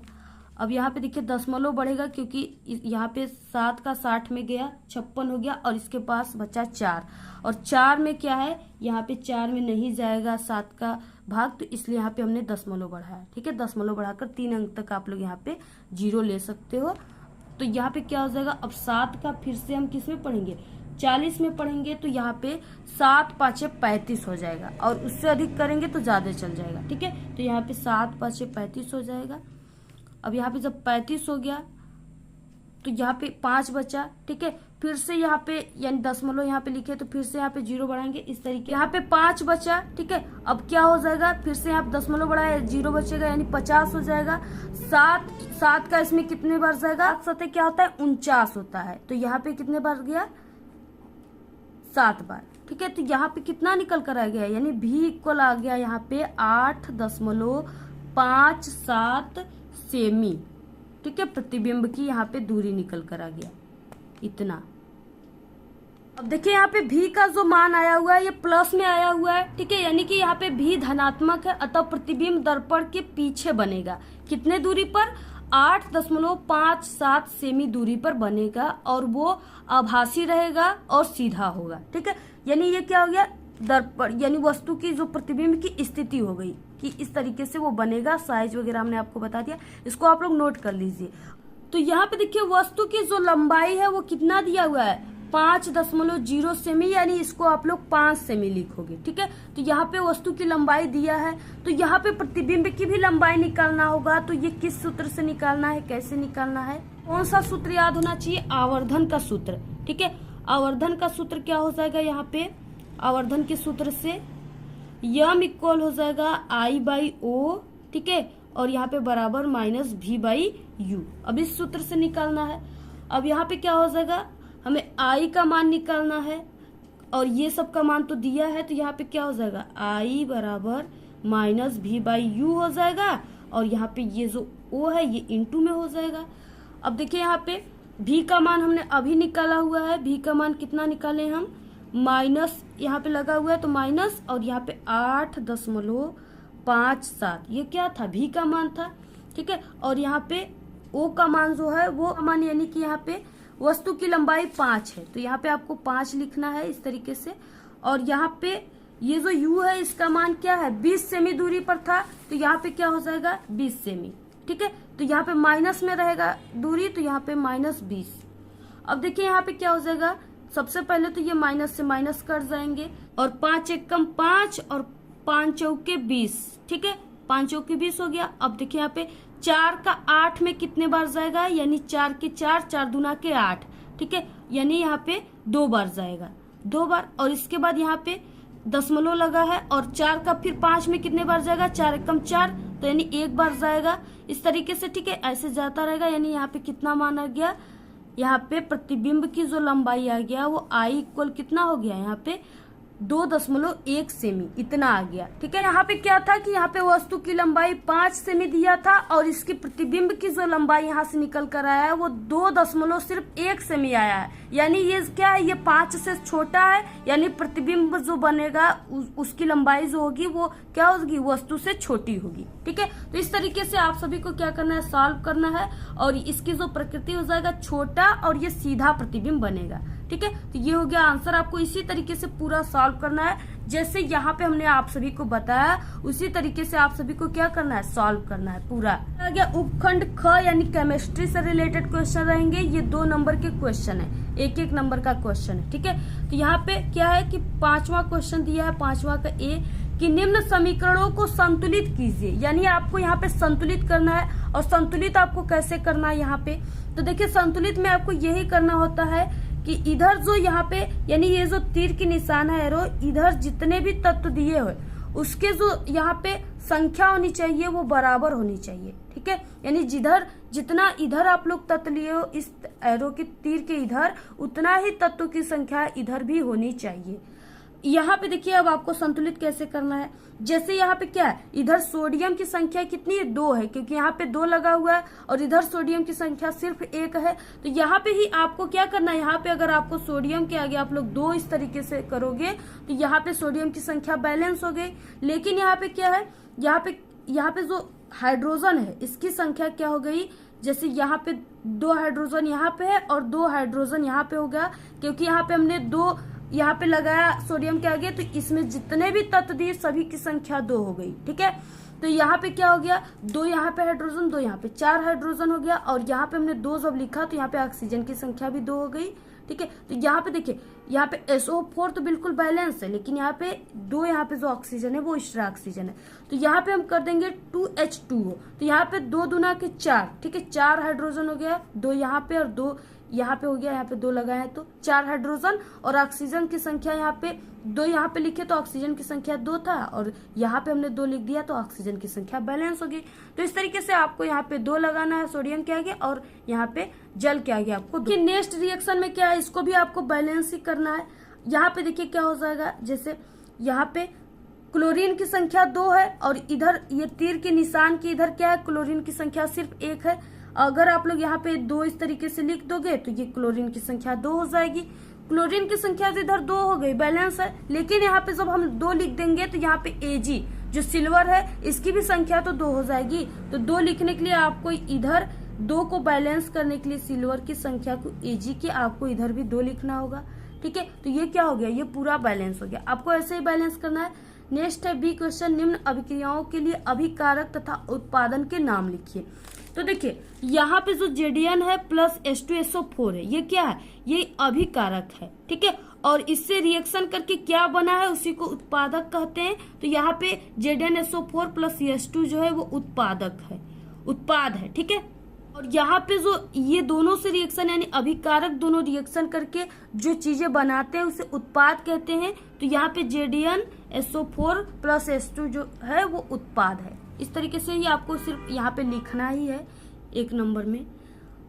अब यहाँ पे देखिए दशमलव बढ़ेगा क्योंकि यहाँ पे 7 का 60 में गया 56 हो गया और इसके पास बचा 4, और 4 में क्या है, यहाँ पे 4 में नहीं जाएगा 7 का भाग, तो इसलिए यहाँ पे हमने दशमलव बढ़ाया, ठीक है। दशमलव बढ़ाकर 3 अंक तक आप लोग यहाँ पे 0 ले सकते हो। तो यहाँ पे क्या हो जाएगा, अब 7 का फिर से हम किस में पढ़ेंगे, 40 में पढ़ेंगे, तो यहाँ पे 7 5 35 हो जाएगा और उससे अधिक करेंगे तो ज्यादा चल जाएगा, ठीक है। तो यहाँ पे 7 5 35 हो जाएगा। अब यहाँ पे जब 35 हो गया तो यहाँ पे 5 बचा, ठीक है। फिर से यहाँ पे यानी दशमलव यहाँ पे लिखे तो फिर से यहाँ पे 0 बढ़ाएंगे इस तरीके, यहाँ पे 5 बचा, ठीक है। अब क्या हो जाएगा, फिर से यहाँ पे दशमलव बढ़ाया 0 बचेगा यानी 50 हो जाएगा। 7 का इसमें कितने बार जाएगा, 7 क्या होता है 49 होता है, तो यहाँ पे कितने बार गया 7 बार, ठीक है। तो यहाँ पे कितना निकल कर आ गया, यानी भी इक्वल आ गया यहाँ पे 8.57 सेमी, ठीक है। प्रतिबिंब की यहाँ पे दूरी निकल कर आ गया इतना। अब देखिए यहाँ पे भी का जो मान आया हुआ है ये प्लस में आया हुआ है, ठीक है, यानी कि यहाँ पे भी धनात्मक है, अतः प्रतिबिंब दर्पण के पीछे बनेगा। कितने दूरी पर, 8.57 सेमी दूरी पर बनेगा और वो आभासी रहेगा और सीधा होगा, ठीक है। यानी ये क्या हो गया, दर्पण यानी वस्तु की जो प्रतिबिंब की स्थिति हो गई कि इस तरीके से वो बनेगा। साइज वगैरह हमने आपको बता दिया, इसको आप लोग नोट कर लीजिए। तो यहाँ पे देखिए वस्तु की जो लंबाई है वो कितना दिया हुआ है, 5.0 सेमी, यानी इसको आप लोग 5 सेमी लिखोगे, ठीक है। तो यहाँ पे वस्तु की लंबाई दिया है, तो यहाँ पे प्रतिबिंब की भी लंबाई निकालना होगा। तो ये किस सूत्र से निकालना है, कैसे निकालना है, कौन सा सूत्र याद होना चाहिए, आवर्धन का सूत्र, ठीक है। आवर्धन का सूत्र क्या हो जाएगा, यहाँ पे आवर्धन के सूत्र से यम इक्वल हो जाएगा I/O, ठीक है, और यहाँ पे बराबर -V/U। अब इस सूत्र से निकालना है। अब यहाँ पे क्या हो जाएगा, हमें I का मान निकालना है और ये सब का मान तो दिया है, तो यहाँ पे क्या हो जाएगा I बराबर -V/U हो जाएगा और यहाँ पे ये जो O है ये इंटू में हो जाएगा। अब देखिए यहाँ पे V का मान हमने अभी निकाला हुआ है, V का मान कितना निकाले हम, माइनस यहाँ पे लगा हुआ है तो माइनस, और यहाँ पे 8.57 ये क्या था, भी का मान था, ठीक है। और यहाँ पे O का मान जो है वो मान यानी कि यहाँ पे वस्तु की लंबाई 5 है, तो यहाँ पे आपको 5 लिखना है इस तरीके से। और यहाँ पे ये जो U है इसका मान क्या है, 20 सेमी दूरी पर था, तो यहाँ पे क्या हो जाएगा 20 सेमी, ठीक है। तो यहाँ पे माइनस में रहेगा दूरी, तो यहाँ पे -20। अब देखिए यहाँ पे क्या हो जाएगा, सबसे पहले तो ये माइनस से माइनस कट जाएंगे और 5 एक कम 5 और 5 चौके 20, ठीक है, 5 चौके 20 हो गया। अब देखिए यहाँ पे 4 का 8 में कितने बार जाएगा, यानी 4 के 4, 4 दूना के 8, ठीक है, यानी यहाँ पे 2 बार जाएगा, 2 बार। और इसके बाद यहाँ पे दशमलव लगा है और 4 का फिर 5 में कितने बार जाएगा, 4 एकम 4, तो यानी 1 बार जाएगा इस तरीके से, ठीक है, ऐसे जाता रहेगा। यानी यहाँ पे कितना मान आ गया, यहाँ पे प्रतिबिंब की जो लंबाई आ गया वो आई इक्वल कितना हो गया, यहाँ पे 2.1 सेमी इतना आ गया, ठीक है। यहाँ पे क्या था कि यहाँ पे वस्तु की लंबाई 5 सेमी दिया था और इसकी प्रतिबिंब की जो लंबाई यहाँ से निकल कर आया है वो 2.1 सेमी आया है, यानी ये क्या है, ये 5 से छोटा है, यानी प्रतिबिंब जो बनेगा उसकी लंबाई जो होगी वो क्या होगी, वस्तु से छोटी होगी, ठीक है। तो इस तरीके से आप सभी को क्या करना है, सॉल्व करना है और इसकी जो प्रकृति हो जाएगा छोटा और ये सीधा प्रतिबिंब बनेगा, ठीक है। तो ये हो गया आंसर, आपको इसी तरीके से पूरा सॉल्व करना है, जैसे यहाँ पे हमने आप सभी को बताया उसी तरीके से आप सभी को क्या करना है, सॉल्व करना है पूरा। आ गया उपखंड ख, यानी केमिस्ट्री से रिलेटेड क्वेश्चन रहेंगे, ये 2 नंबर के क्वेश्चन है, 1-1 नंबर का क्वेश्चन है, ठीक है। तो यहाँ पे क्या है कि 5वां क्वेश्चन दिया है, 5वां का ए, कि निम्न समीकरणों को संतुलित कीजिए, यानी आपको यहाँ पे संतुलित करना है। और संतुलित आपको कैसे करना है यहाँ पे, तो देखिए संतुलित में आपको यही करना होता है कि इधर जो यहाँ पे यानी ये जो तीर की निशान है एरो, इधर जितने भी तत्व दिए हुए उसके जो यहाँ पे संख्या होनी चाहिए वो बराबर होनी चाहिए, ठीक है। यानी जितना इधर आप लोग तत्व लिए हो इस एरो की तीर के इधर, उतना ही तत्वों की संख्या इधर भी होनी चाहिए। यहाँ पे देखिए अब आपको संतुलित कैसे करना है, जैसे यहाँ पे क्या है, इधर सोडियम की संख्या कितनी है, 2 है, क्योंकि यहाँ पे 2 लगा हुआ है और इधर सोडियम की संख्या सिर्फ 1 है। तो यहाँ पे ही आपको क्या करना है, यहाँ पे अगर आपको सोडियम के आगे आप लोग 2 इस तरीके से करोगे तो यहाँ पे सोडियम की संख्या बैलेंस हो गई। लेकिन यहाँ पे क्या है, यहाँ पे जो हाइड्रोजन है इसकी संख्या क्या हो गई, जैसे यहाँ पे 2 हाइड्रोजन यहाँ पे है और 2 हाइड्रोजन यहाँ पे हो गया, क्योंकि यहाँ पे हमने 2 यहाँ पे लगाया सोडियम के आगे, तो इसमें जितने भी तत्व दिए सभी की संख्या 2 हो गई, ठीक है। तो यहाँ पे क्या हो गया, 2 यहाँ पे हाइड्रोजन, 2 यहाँ पे, 4 हाइड्रोजन हो गया। और यहाँ पे हमने 2 जब लिखा तो यहाँ पे ऑक्सीजन की संख्या भी 2 हो गई, ठीक है। तो यहाँ पे देखिए, यहाँ पे SO4 तो बिल्कुल बैलेंस है, लेकिन यहाँ पे 2 यहाँ पे जो ऑक्सीजन है वो एक्स्ट्रा ऑक्सीजन है, तो यहाँ पे हम कर देंगे 2H2O। तो यहाँ पे 2 दूना के 4, ठीक है, 4 हाइड्रोजन हो गया, 2 यहाँ पे और 2 यहाँ पे हो गया, यहाँ पे 2 लगाए तो 4 हाइड्रोजन। और ऑक्सीजन की संख्या यहाँ पे 2 यहाँ पे लिखे तो ऑक्सीजन की संख्या 2 था और यहाँ पे हमने 2 लिख दिया तो ऑक्सीजन की संख्या बैलेंस होगी। तो इस तरीके से आपको यहाँ पे 2 लगाना है सोडियम के आगे और यहाँ पे जल के आगे आपको। नेक्स्ट रिएक्शन में क्या है, इसको भी आपको बैलेंस ही करना है। यहाँ पे देखिए क्या हो जाएगा, जैसे यहाँ पे क्लोरीन की संख्या 2 है और इधर ये तीर के निशान की इधर क्या है, क्लोरीन की संख्या सिर्फ 1 है। अगर आप लोग यहाँ पे 2 इस तरीके से लिख दोगे तो ये क्लोरीन की संख्या 2 हो जाएगी। क्लोरीन की संख्या तो इधर 2 हो गई, बैलेंस है। लेकिन यहाँ पे जब हम 2 लिख देंगे तो यहाँ पे Ag जो सिल्वर है इसकी भी संख्या तो 2 हो जाएगी। तो 2 लिखने के लिए आपको इधर 2 को बैलेंस करने के लिए सिल्वर की संख्या को Ag की आपको इधर भी 2 लिखना होगा, ठीक है। तो ये क्या हो गया, ये पूरा बैलेंस हो गया। आपको ऐसे ही बैलेंस करना है। नेक्स्ट है बी क्वेश्चन, निम्न अभिक्रियाओं के लिए अभिकारक तथा उत्पादन के नाम लिखिए। तो देखिए यहाँ पे जो Zn है प्लस H2SO4 है, ये क्या है, ये अभिकारक है, ठीक है। और इससे रिएक्शन करके क्या बना है उसी को उत्पादक कहते हैं। तो यहाँ पे ZnSO4 प्लस H2 जो है वो उत्पादक है, उत्पाद है, ठीक है। और यहाँ पे जो ये दोनों से रिएक्शन यानी अभिकारक दोनों रिएक्शन करके जो चीजें बनाते हैं उसे उत्पाद कहते हैं। तो यहाँ पे ZnSO4 प्लस H2 जो है वो उत्पाद है। इस तरीके से ही आपको सिर्फ यहाँ पे लिखना ही है 1 नंबर में।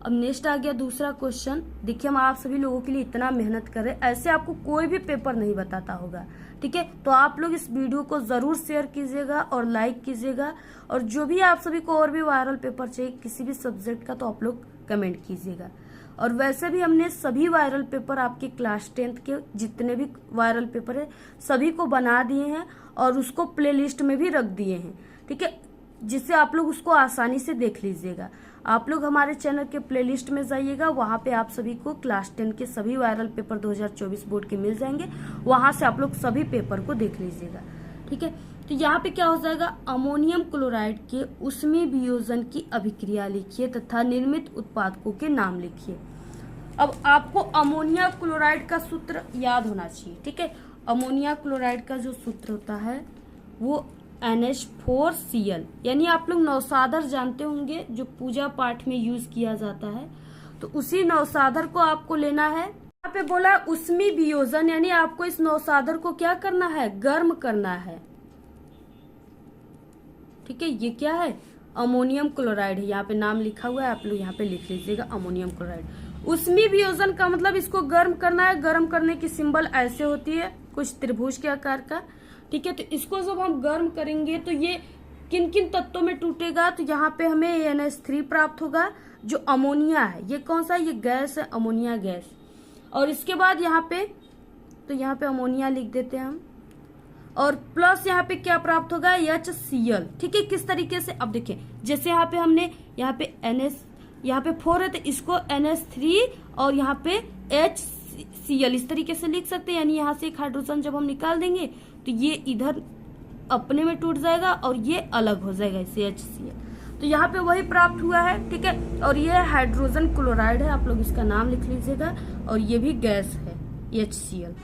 अब नेक्स्ट आ गया दूसरा क्वेश्चन। देखिए हम आप सभी लोगों के लिए इतना मेहनत कर रहे हैं, ऐसे आपको कोई भी पेपर नहीं बताता होगा, ठीक है। तो आप लोग इस वीडियो को जरूर शेयर कीजिएगा और लाइक कीजिएगा। और जो भी आप सभी को और भी वायरल पेपर चाहिए किसी भी सब्जेक्ट का तो आप लोग कमेंट कीजिएगा। और वैसे भी हमने सभी वायरल पेपर आपके क्लास 10th के जितने भी वायरल पेपर है सभी को बना दिए हैं और उसको प्लेलिस्ट में भी रख दिए हैं, ठीक है, जिससे आप लोग उसको आसानी से देख लीजिएगा। आप लोग हमारे चैनल के प्लेलिस्ट में जाइएगा, वहां पे आप सभी को क्लास 10 के सभी वायरल पेपर 2024 बोर्ड के मिल जाएंगे, वहां से आप लोग सभी पेपर को देख लीजिएगा, ठीक है। तो यहाँ पे क्या हो जाएगा, अमोनियम क्लोराइड के ऊष्मीय वियोजन की अभिक्रिया लिखिए तथा निर्मित उत्पादकों के नाम लिखिए। अब आपको अमोनिया क्लोराइड का सूत्र याद होना चाहिए, ठीक है। अमोनिया क्लोराइड का जो सूत्र होता है वो NH4Cl, यानी आप लोग नौसादर जानते होंगे जो पूजा पाठ में यूज किया जाता है, तो उसी नौसादर को आपको लेना है। यहाँ पे बोला उष्मी वियोजन, यानी आपको इस नौसादर को क्या करना है, गर्म करना है। ठीक है, ये क्या है, अमोनियम क्लोराइड है, यहाँ पे नाम लिखा हुआ है, आप लोग यहाँ पे लिख लीजिएगा अमोनियम क्लोराइड। उष्मी वियोजन का मतलब इसको गर्म करना है। गर्म करने की सिंबल ऐसे होती है, कुछ त्रिभुज के आकार का। ठीक है, तो इसको जब हम गर्म करेंगे तो ये किन किन तत्वों में टूटेगा, तो यहाँ पे हमें NH3 प्राप्त होगा जो अमोनिया है। ये कौन सा है, ये गैस है, अमोनिया गैस। और इसके बाद यहाँ पे, तो यहाँ पे अमोनिया लिख देते हैं हम, और प्लस यहाँ पे क्या प्राप्त होगा, HCl। ठीक है, किस तरीके से, अब देखिए जैसे यहाँ पे हमने यहाँ पे यहाँ पे 4 है तो इसको NH3 और यहाँ पे HCl इस तरीके से लिख सकते हैं। यानी यहाँ से एक हाइड्रोजन जब हम निकाल देंगे तो ये इधर अपने में टूट जाएगा और ये अलग हो जाएगा इससे HCl। तो यहाँ पे वही प्राप्त हुआ है। ठीक है, और ये हाइड्रोजन क्लोराइड है, आप लोग इसका नाम लिख लीजिएगा। और ये भी गैस है HCl।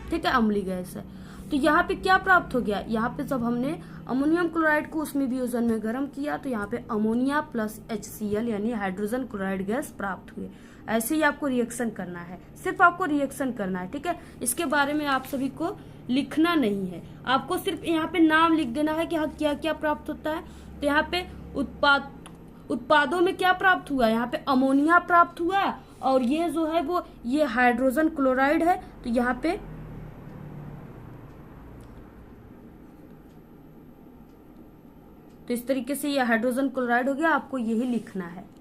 ठीक है, अम्लीय गैस है। तो यहाँ पे क्या प्राप्त हो गया, यहाँ पे जब हमने अमोनियम क्लोराइड को उष्मी वियोजन में गर्म किया तो यहाँ पे अमोनिया प्लस HCl यानी हाइड्रोजन क्लोराइड गैस प्राप्त हुए। ऐसे ही आपको रिएक्शन करना है, सिर्फ आपको रिएक्शन करना है। ठीक है, इसके बारे में आप सभी को लिखना नहीं है, आपको सिर्फ यहाँ पे नाम लिख देना है कि हाँ क्या क्या प्राप्त होता है। तो यहाँ पे उत्पादों में क्या प्राप्त हुआ, यहाँ पे अमोनिया प्राप्त हुआ, और ये जो है वो ये हाइड्रोजन क्लोराइड है। तो यहाँ पे तो इस तरीके से ये हाइड्रोजन क्लोराइड हो गया, आपको यही लिखना है।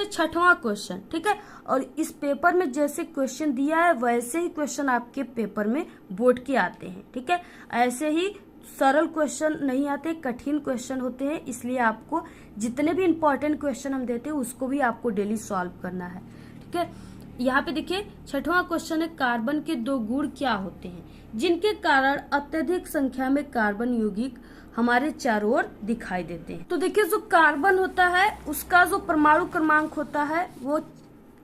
छठवां क्वेश्चन। ठीक है, और इस पेपर में जैसे क्वेश्चन दिया है वैसे ही क्वेश्चन आपके पेपर में बोर्ड के आते हैं। ठीक है, ऐसे ही सरल क्वेश्चन नहीं आते, कठिन क्वेश्चन होते हैं। इसलिए आपको जितने भी इंपॉर्टेंट क्वेश्चन हम देते हैं उसको भी आपको डेली सॉल्व करना है। ठीक है, यहाँ पे देखिए छठवां क्वेश्चन है, कार्बन के 2 गुण क्या होते हैं जिनके कारण अत्यधिक संख्या में कार्बन यौगिक हमारे चारों ओर दिखाई देते हैं। तो देखिए जो कार्बन होता है उसका जो परमाणु क्रमांक होता है वो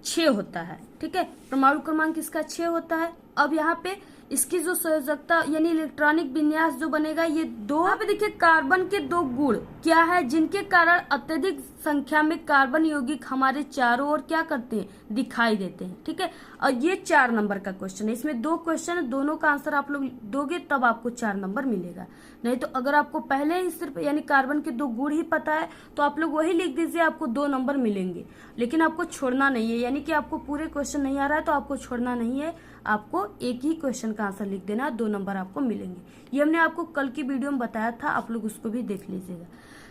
6 होता है। ठीक है, परमाणु क्रमांक इसका 6 होता है। अब यहाँ पे इसकी जो संयोजकता यानी इलेक्ट्रॉनिक विन्यास जो बनेगा ये 2। यहाँ पे देखिए कार्बन के 2 गुण क्या है जिनके कारण अत्यधिक संख्या में कार्बन यौगिक हमारे चारों ओर क्या करते हैं, दिखाई देते हैं। ठीक है, और ये 4 नंबर का क्वेश्चन है। इसमें 2 क्वेश्चन है, दोनों का आंसर आप लोग दोगे तब आपको 4 नंबर मिलेगा। नहीं तो अगर आपको पहले ही सिर्फ यानी कार्बन के 2 गुण ही पता है तो आप लोग वही लिख दीजिए, आपको 2 नंबर मिलेंगे। लेकिन आपको छोड़ना नहीं है, यानी कि आपको पूरे क्वेश्चन नहीं आ रहा है तो आपको छोड़ना नहीं है, आपको एक ही क्वेश्चन का आंसर लिख देना, 2 नंबर आपको मिलेंगे। ये हमने आपको कल की वीडियो में बताया था, आप लोग उसको भी देख लीजिएगा।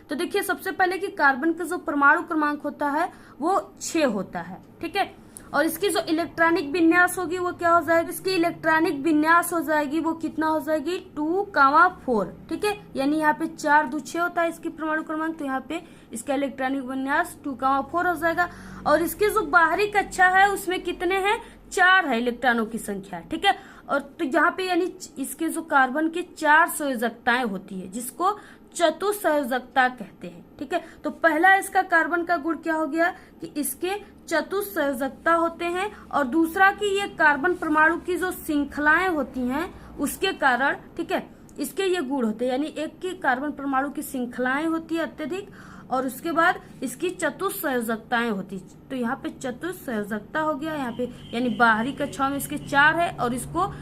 तो देखिए सबसे पहले कि कार्बन का जो परमाणु क्रमांक होता है वो 6 होता है। ठीक है, और इसकी जो इलेक्ट्रॉनिक विन्यास होगी वो क्या हो जाएगी, इसकी इलेक्ट्रॉनिक विन्यास हो जाएगी वो कितना हो जाएगी 2,4। ठीक है, यानी यहाँ पे 4 2 6 होता है इसकी परमाणु क्रमांक, तो यहाँ पे इसका इलेक्ट्रॉनिक विन्यास 2,4 हो जाएगा। और इसकी जो बाहरी कक्षा है उसमें कितने हैं, 4 है इलेक्ट्रॉनों की संख्या। ठीक है, और तो यहाँ पे यानी इसके जो कार्बन की 4 संयोजकताएं होती है जिसको चतुस्संयोजकता कहते हैं। ठीक है, तो पहला इसका कार्बन का गुण क्या हो गया कि इसके चतुस्संयोजकता होते हैं, और दूसरा कि ये कार्बन परमाणु की जो श्रृंखलाएं होती हैं उसके कारण, ठीक है, इसके ये गुण होते हैं। यानी एक की कार्बन परमाणु की श्रृंखलाएं होती है अत्यधिक, और उसके बाद इसकी चतुस्संयोजकताएं होती। तो यहाँ पे चतुस्संयोजकता हो गया यहाँ पे, यानी बाहरी कक्षाओं में इसके 4 है, और इसको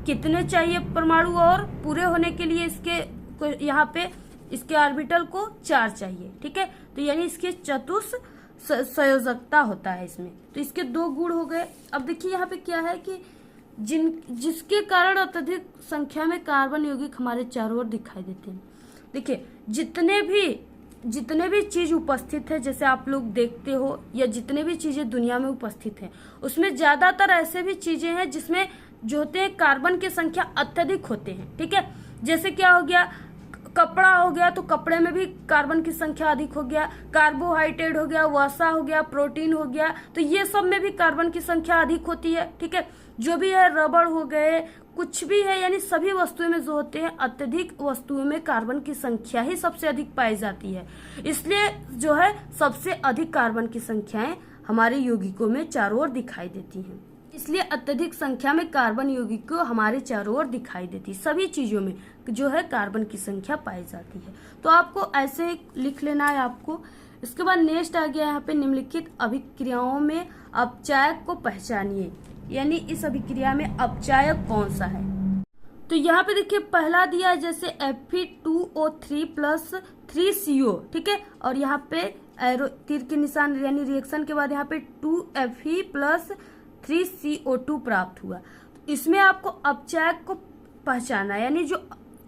कितने चाहिए परमाणु और पूरे होने के लिए इसके यहाँ पे इसके ऑर्बिटल को 4 चाहिए। ठीक है, तो यानी इसके चतुस्संयोजकता होता है इसमें। तो इसके 2 गुण हो गए। अब देखिए यहाँ पे क्या है कि जिसके कारण अत्यधिक संख्या में कार्बन यौगिक हमारे चारों ओर दिखाई देते हैं। देखिए जितने भी चीज उपस्थित है, जैसे आप लोग देखते हो या जितने भी चीजें दुनिया में उपस्थित हैं उसमें ज्यादातर ऐसे भी चीजें हैं जिसमें जो होते हैं कार्बन की संख्या अत्यधिक होते हैं। ठीक है, जैसे क्या हो गया, कपड़ा हो गया तो कपड़े में भी कार्बन की संख्या अधिक हो गया, कार्बोहाइड्रेट हो गया, वसा हो गया, प्रोटीन हो गया, तो ये सब में भी कार्बन की संख्या अधिक होती है। ठीक है, जो भी है रबड़ हो गए, कुछ भी है, यानी सभी वस्तुओं में जो होते हैं अत्यधिक वस्तुओं में कार्बन की संख्या ही सबसे अधिक पाई जाती है। इसलिए जो है सबसे अधिक कार्बन की संख्याएं हमारे यौगिकों में चारों ओर दिखाई देती हैं। इसलिए अत्यधिक संख्या में कार्बन यौगिक हमारे चारों ओर दिखाई देती, सभी चीजों में जो है कार्बन की संख्या पाई जाती है। तो आपको ऐसे ही लिख लेना है आपको। इसके बाद नेक्स्ट आ गया यहाँ पे निम्नलिखित अभिक्रियाओं में अपचायक को पहचानिए, यानी इस अभिक्रिया में अपचायक कौन सा है। तो यहाँ पे देखिए पहला दिया है जैसे Fe2O3 प्लस 3CO, ठीक है, और यहाँ पे एरो तीर के निशान यानी रिएक्शन के बाद यहाँ पे 2Fe प्लस 3CO2 प्राप्त हुआ। तो इसमें आपको अपचायक को पहचाना, यानी जो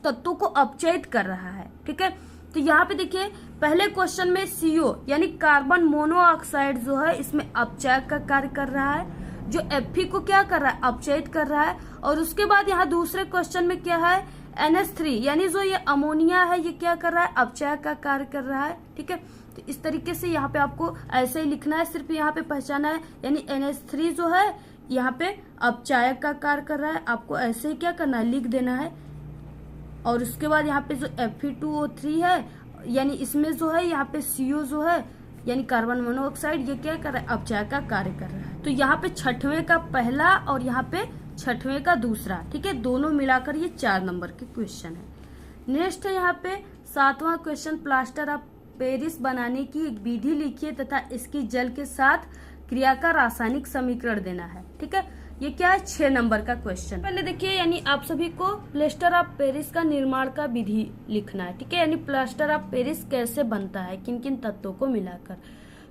तत्वों को अपचयित कर रहा है, ठीक है। तो यहाँ पे देखिए पहले क्वेश्चन में CO यानी कार्बन मोनोऑक्साइड जो है इसमें अपचायक का कार्य कर रहा है, जो Fe को क्या कर रहा है, अपचयित कर रहा है। और उसके बाद यहाँ दूसरे क्वेश्चन में क्या है, NH3 यानी जो ये अमोनिया है ये क्या कर रहा है, अपचायक का कार्य कर रहा है, ठीक है। तो इस तरीके से यहाँ पे आपको ऐसे ही लिखना है, सिर्फ यहाँ पे पहचाना है, यानी NH3 जो है यहाँ पे अपचायक का कार्य कर रहा है, आपको ऐसे ही क्या करना है, लिख देना है। और उसके बाद यहाँ पे जो Fe2O3 है यानी इसमें जो है यहाँ पे CO जो है यानी कार्बन मोनोऑक्साइड ये क्या कर रहा है, अपचायक का कार्य कर रहा है। तो यहाँ पे छठवें का पहला और यहाँ पे छठवें का दूसरा, ठीक है, दोनों मिलाकर ये 4 नंबर के क्वेश्चन है। नेक्स्ट है यहाँ पे 7वां क्वेश्चन, प्लास्टर ऑफ पेरिस बनाने की एक विधि लिखिए तथा इसकी जल के साथ क्रिया का रासायनिक समीकरण देना है, ठीक है। ये क्या है, 6 नंबर का क्वेश्चन। पहले देखिए यानी आप सभी को प्लास्टर ऑफ पेरिस का निर्माण का विधि लिखना है, ठीक है, यानी प्लास्टर ऑफ पेरिस कैसे बनता है, किन किन तत्वों को मिलाकर।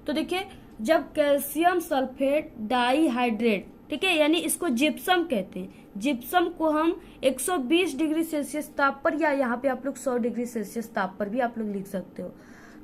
तो देखिए जब कैल्शियम सल्फेट डाइहाइड्रेट, ठीक है, यानी इसको जिप्सम कहते हैं, जिप्सम को हम 120 डिग्री सेल्सियस ताप पर या यहाँ पे आप लोग 100 डिग्री सेल्सियस ताप पर भी आप लोग लिख सकते हो,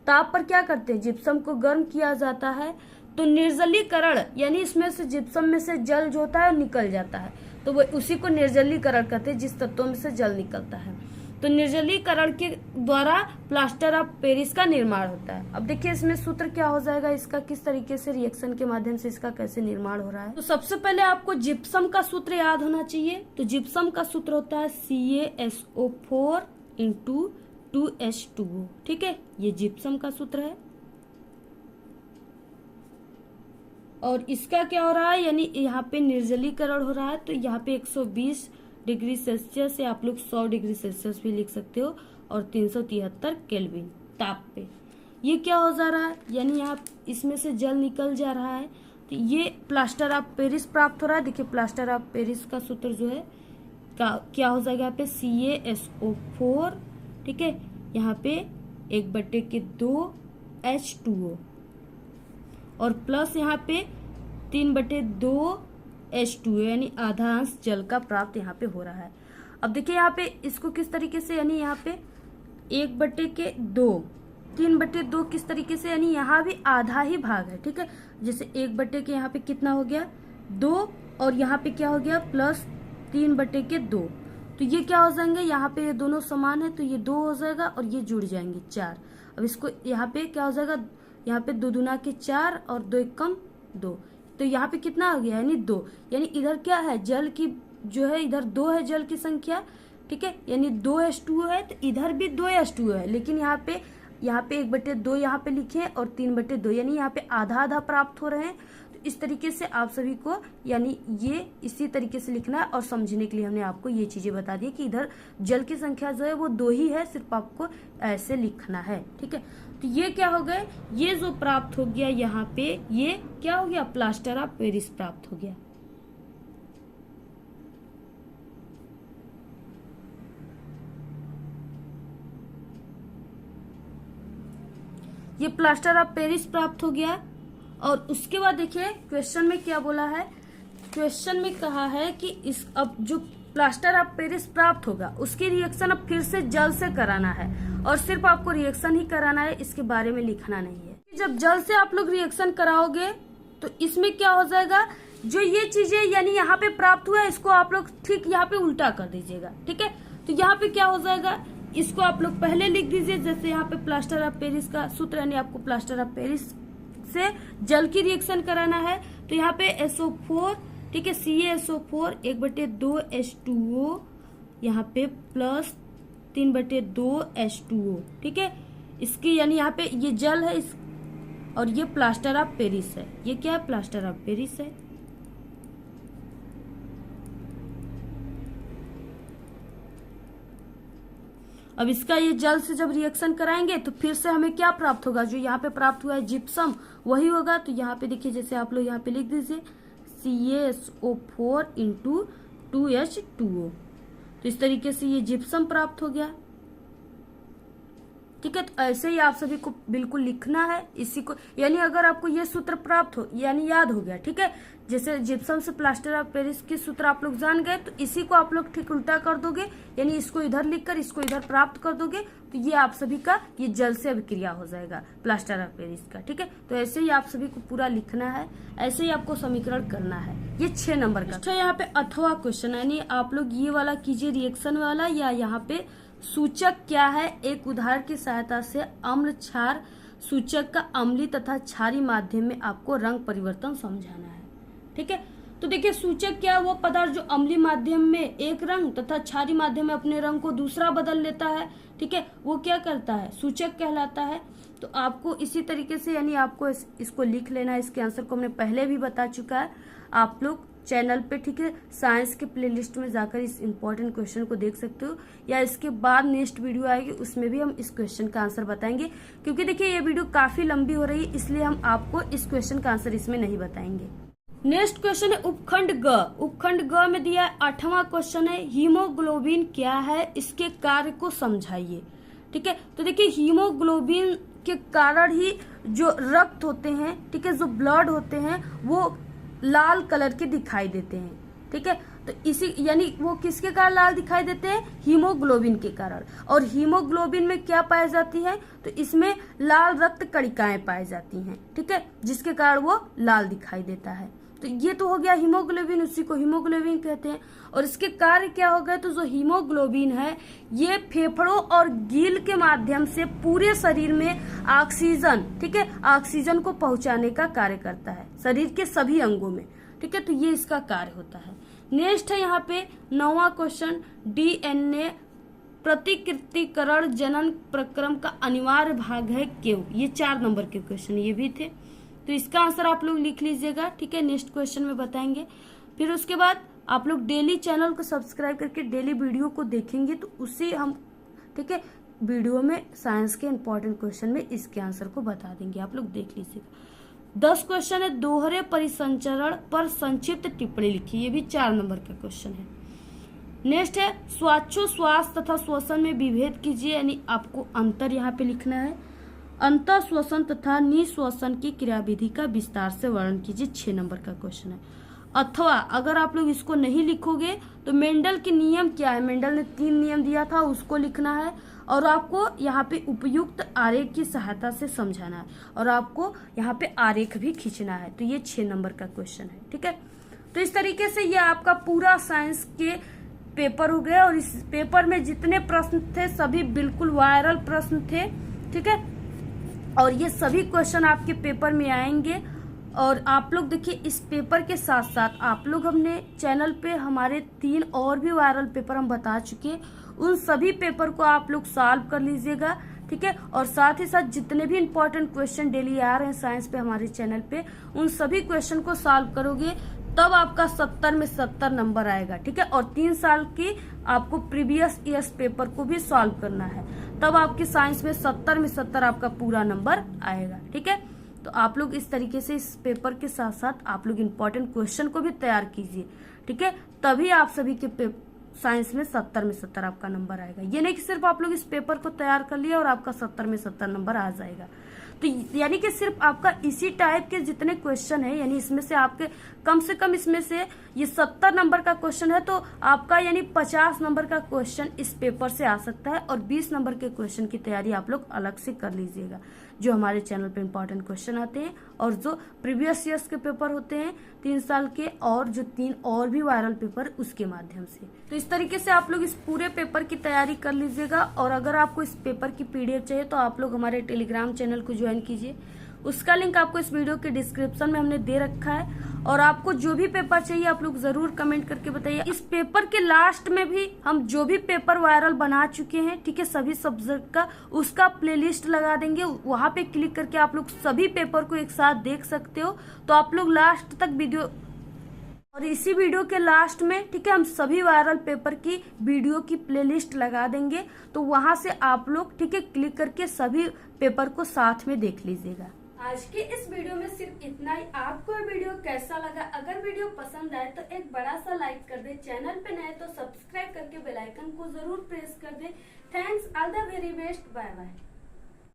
ताप पर क्या करते हैं, जिप्सम को गर्म किया जाता है। तो निर्जलीकरण यानी इसमें से जिप्सम में से जल जो होता है निकल जाता है, तो वो उसी को निर्जलीकरण कहते हैं, जिस तत्वों में से जल निकलता है। तो निर्जलीकरण के द्वारा प्लास्टर ऑफ पेरिस का निर्माण होता है। अब देखिए इसमें सूत्र क्या हो जाएगा इसका, किस तरीके से रिएक्शन के माध्यम से इसका कैसे निर्माण हो रहा है। तो सबसे पहले आपको जिप्सम का सूत्र याद होना चाहिए। तो जिप्सम का सूत्र होता है CaSO4 × 2H2O, ठीक है, ये जिप्सम का सूत्र है। और इसका क्या हो रहा है, यानी यहाँ पे निर्जलीकरण हो रहा है, तो यहाँ पे 120 डिग्री सेल्सियस या आप लोग 100 डिग्री सेल्सियस भी लिख सकते हो, और 373 केल्विन ताप पे ये क्या हो जा रहा है, यानी यहाँ इसमें से जल निकल जा रहा है। तो ये प्लास्टर ऑफ पेरिस प्राप्त हो रहा है। देखिए प्लास्टर ऑफ पेरिस का सूत्र जो है क्या हो जाएगा, यहाँ पे CaSO4, ठीक है, यहाँ पे 1/2 H2O और प्लस यहाँ पे 3/2 H2O यानी आधा अंश जल का प्राप्त यहाँ पे हो रहा है। अब देखिए यहाँ पे इसको किस तरीके से, यानी यहाँ पे 1/2 3/2 किस तरीके से, यानी यहाँ भी आधा ही भाग है, ठीक है। जैसे 1/, यहाँ पे कितना हो गया 2 और यहाँ पे क्या हो गया प्लस 3/2, तो ये क्या हो जाएंगे, यहाँ पे ये दोनों समान है तो ये 2 हो जाएगा और ये जुड़ जाएंगे 4। अब इसको यहाँ पे क्या हो जाएगा, यहाँ पे 2 दूना के 4 और 2 एकम 2, तो यहाँ पे कितना हो गया यानी 2, यानी इधर क्या है जल की जो है इधर 2 है जल की संख्या, ठीक है, यानी 2 H2O है, तो इधर भी 2 H2O है, लेकिन यहाँ पे 1/2 यहाँ पे लिखे और 3/2 यानी यहाँ पे आधा आधा प्राप्त हो रहे हैं। तो इस तरीके से आप सभी को यानी ये इसी तरीके से लिखना है, और समझने के लिए हमने आपको ये चीजें बता दी कि इधर जल की संख्या जो है वो 2 ही है, सिर्फ आपको ऐसे लिखना है, ठीक है। तो ये क्या हो गए, ये जो प्राप्त हो गया यहाँ पे ये क्या हो गया, प्लास्टर ऑफ पेरिस प्राप्त हो गया। ये प्लास्टर ऑफ पेरिस प्राप्त हो गया। और उसके बाद देखिए क्वेश्चन में क्या बोला है, क्वेश्चन में कहा है कि इस अब जो प्लास्टर ऑफ पेरिस प्राप्त होगा उसकी रिएक्शन अब फिर से जल से कराना है, और सिर्फ आपको रिएक्शन ही कराना है, इसके बारे में लिखना नहीं है। जब जल से आप लोग रिएक्शन कराओगे तो इसमें क्या हो जाएगा, जो ये चीजें यानी यहाँ पे प्राप्त हुआ है इसको आप लोग ठीक यहाँ पे उल्टा कर दीजिएगा, ठीक है। तो यहाँ पे क्या हो जाएगा, इसको आप लोग पहले लिख दीजिए, जैसे यहाँ पे प्लास्टर ऑफ पेरिस का सूत्र, यानी आपको प्लास्टर ऑफ पेरिस से जल की रिएक्शन कराना है। तो यहाँ पे SO4, ठीक है, CaSO4 1/2 H2O, यहाँ पे प्लस 3/2 H2O, ठीक है। इसकी यानी यहाँ पे ये जल है इस, और ये प्लास्टर ऑफ पेरिस है, ये क्या है प्लास्टर ऑफ पेरिस है। अब इसका ये जल से जब रिएक्शन कराएंगे तो फिर से हमें क्या प्राप्त होगा, जो यहाँ पे प्राप्त हुआ है जिप्सम वही होगा। तो यहाँ पे देखिए, जैसे आप लोग यहाँ पे लिख दीजिए CaSO4 × 2H2O। तो इस तरीके से ये जिप्सम प्राप्त हो गया। ठीक है, तो ऐसे ही आप सभी को बिल्कुल लिखना है इसी को, यानी अगर आपको ये सूत्र प्राप्त हो यानी याद हो गया, ठीक है, जैसे जिप्सम से प्लास्टर ऑफ पेरिस के सूत्र आप लोग जान गए, तो इसी को आप लोग ठीक उल्टा कर दोगे, यानी इसको इधर लिखकर इसको इधर प्राप्त कर दोगे, तो ये आप सभी का ये जल से अभिक्रिया हो जाएगा प्लास्टर ऑफ पेरिस का। ठीक है, तो ऐसे ही आप सभी को पूरा लिखना है, ऐसे ही आपको समीकरण करना है। ये 6 नंबर का। अच्छा, यहाँ पे अथवा क्वेश्चन, यानी आप लोग ये वाला कीजिए रिएक्शन वाला, या यहाँ पे सूचक क्या है, एक उदाहरण की सहायता से अम्ल क्षार सूचक का अम्लीय तथा क्षारीय माध्यम में आपको रंग परिवर्तन समझाना है। ठीक है, तो देखिए सूचक क्या है, वो पदार्थ जो अम्लीय माध्यम में एक रंग तथा क्षारीय माध्यम में अपने रंग को दूसरा बदल लेता है। ठीक है, वो क्या करता है, सूचक कहलाता है। तो आपको इसी तरीके से यानी आपको इसको लिख लेना है। इसके आंसर को हमने पहले भी बता चुका है, आप लोग चैनल पे, ठीक है, साइंस के प्लेलिस्ट में जाकर इस इंपॉर्टेंट क्वेश्चन को देख सकते हो, या इसके बाद नेक्स्ट वीडियो आएगी उसमें भी हम इस क्वेश्चन का आंसर बताएंगे, क्योंकि देखिए ये वीडियो काफी लंबी हो रही है, इसलिए हम आपको इस क्वेश्चन का आंसर इसमें नहीं बताएंगे। नेक्स्ट क्वेश्चन है उपखंड ग। उपखंड ग में दिया है 8वां क्वेश्चन है, हीमोग्लोबिन क्या है, इसके कार्य को समझाइए। ठीक है, तो देखिए हीमोग्लोबिन के कारण ही जो रक्त होते हैं, ठीक है, जो ब्लड होते हैं वो लाल कलर के दिखाई देते हैं। ठीक है, तो इसी यानी वो किसके कारण लाल दिखाई देते हैं, हीमोग्लोबिन के कारण। और हीमोग्लोबिन में क्या पाई जाती है, तो इसमें लाल रक्त कणिकाएं पाई जाती हैं। ठीक है, जिसके कारण वो लाल दिखाई देता है। तो ये तो हो गया हीमोग्लोबिन, उसी को हीमोग्लोबिन कहते हैं। और इसके कार्य क्या हो गए, तो जो हीमोग्लोबिन है ये फेफड़ों और गिल के माध्यम से पूरे शरीर में ऑक्सीजन, ठीक है, ऑक्सीजन को पहुंचाने का कार्य करता है शरीर के सभी अंगों में। ठीक है, तो ये इसका कार्य होता है। नेक्स्ट है यहाँ पे 9वां क्वेश्चन, DNA प्रतिकृतिकरण जनन प्रक्रम का अनिवार्य भाग है क्यों। ये 4 नंबर के क्वेश्चन ये भी थे, तो इसका आंसर आप लोग लिख लीजिएगा। ठीक है, नेक्स्ट क्वेश्चन में बताएंगे। फिर उसके बाद आप लोग डेली चैनल को सब्सक्राइब करके डेली वीडियो को देखेंगे, तो उसी हम, ठीक है, वीडियो में साइंस के इंपॉर्टेंट क्वेश्चन में इसके आंसर को बता देंगे, आप लोग देख लीजिएगा। 10 क्वेश्चन है, दोहरे परिसंचरण पर संक्षिप्त टिप्पणी लिखी। ये भी 4 नंबर का क्वेश्चन है। नेक्स्ट है श्वासोच्छ्वास तथा श्वसन में विभेद कीजिए, यानी आपको अंतर यहाँ पे लिखना है। अंतर श्वसन तथा निश्वसन की क्रियाविधि का विस्तार से वर्णन कीजिए। 6 नंबर का क्वेश्चन है। अथवा अगर आप लोग इसको नहीं लिखोगे तो मेंडल के नियम क्या है, मेंडल ने 3 नियम दिया था, उसको लिखना है। और आपको यहाँ पे उपयुक्त आरेख की सहायता से समझाना है, और आपको यहाँ पे आरेख भी खींचना है। तो ये 6 नंबर का क्वेश्चन है। ठीक है, तो इस तरीके से ये आपका पूरा साइंस के पेपर हो गया। और इस पेपर में जितने प्रश्न थे सभी बिल्कुल वायरल प्रश्न थे। ठीक है, और ये सभी क्वेश्चन आपके पेपर में आएंगे। और आप लोग देखिए इस पेपर के साथ साथ आप लोग, हमने चैनल पे हमारे 3 और भी वायरल पेपर हम बता चुके हैं, उन सभी पेपर को आप लोग सॉल्व कर लीजिएगा। ठीक है, और साथ ही साथ जितने भी इंपॉर्टेंट क्वेश्चन डेली आ रहे हैं साइंस पे हमारे चैनल पे, उन सभी क्वेश्चन को सॉल्व करोगे तब आपका 70 में 70 नंबर आएगा। ठीक है, और 3 साल की आपको प्रीवियस ईयर्स पेपर को भी सॉल्व करना है, तब आपकी साइंस में 70 में 70 आपका पूरा नंबर आएगा। ठीक है, तो आप लोग इस तरीके से इस पेपर के साथ साथ आप लोग इम्पोर्टेंट क्वेश्चन को भी तैयार कीजिए। ठीक है, तभी आप सभी के साइंस में 70 में 70 आपका नंबर आएगा। ये नहीं कि सिर्फ आप लोग इस पेपर को तैयार कर लिया और आपका 70 में 70 नंबर आ जाएगा। तो यानी कि सिर्फ आपका इसी टाइप के जितने क्वेश्चन है, यानी इसमें से आपके कम से कम इसमें से ये 70 नंबर का क्वेश्चन है, तो आपका यानी 50 नंबर का क्वेश्चन इस पेपर से आ सकता है। और 20 नंबर के क्वेश्चन की तैयारी आप लोग अलग से कर लीजिएगा, जो हमारे चैनल पे इंपॉर्टेंट क्वेश्चन आते हैं और जो प्रीवियस ईयर्स के पेपर होते हैं 3 साल के, और जो 3 और भी वायरल पेपर उसके माध्यम से। तो इस तरीके से आप लोग इस पूरे पेपर की तैयारी कर लीजिएगा। और अगर आपको इस पेपर की PDF चाहिए तो आप लोग हमारे टेलीग्राम चैनल को ज्वाइन कीजिए, उसका लिंक आपको इस वीडियो के डिस्क्रिप्शन में हमने दे रखा है। और आपको जो भी पेपर चाहिए आप लोग जरूर कमेंट करके बताइए। इस पेपर के लास्ट में भी हम जो भी पेपर वायरल बना चुके हैं, ठीक है, सभी सब्जेक्ट का, उसका प्लेलिस्ट लगा देंगे। वहां पे क्लिक करके आप लोग सभी पेपर को एक साथ देख सकते हो। तो आप लोग लास्ट तक वीडियो और इसी वीडियो के लास्ट में ठीक है हम सभी वायरल पेपर की वीडियो की प्लेलिस्ट लगा देंगे, तो वहां से आप लोग ठीक है क्लिक करके सभी पेपर को साथ में देख लीजिएगा। आज के इस वीडियो में सिर्फ इतना ही। आपको ये वीडियो कैसा लगा? अगर वीडियो पसंद आए तो एक बड़ा सा लाइक कर दे, चैनल पे नए तो सब्सक्राइब करके बेल आइकन को जरूर प्रेस कर दे। Thanks, all the very best, bye bye.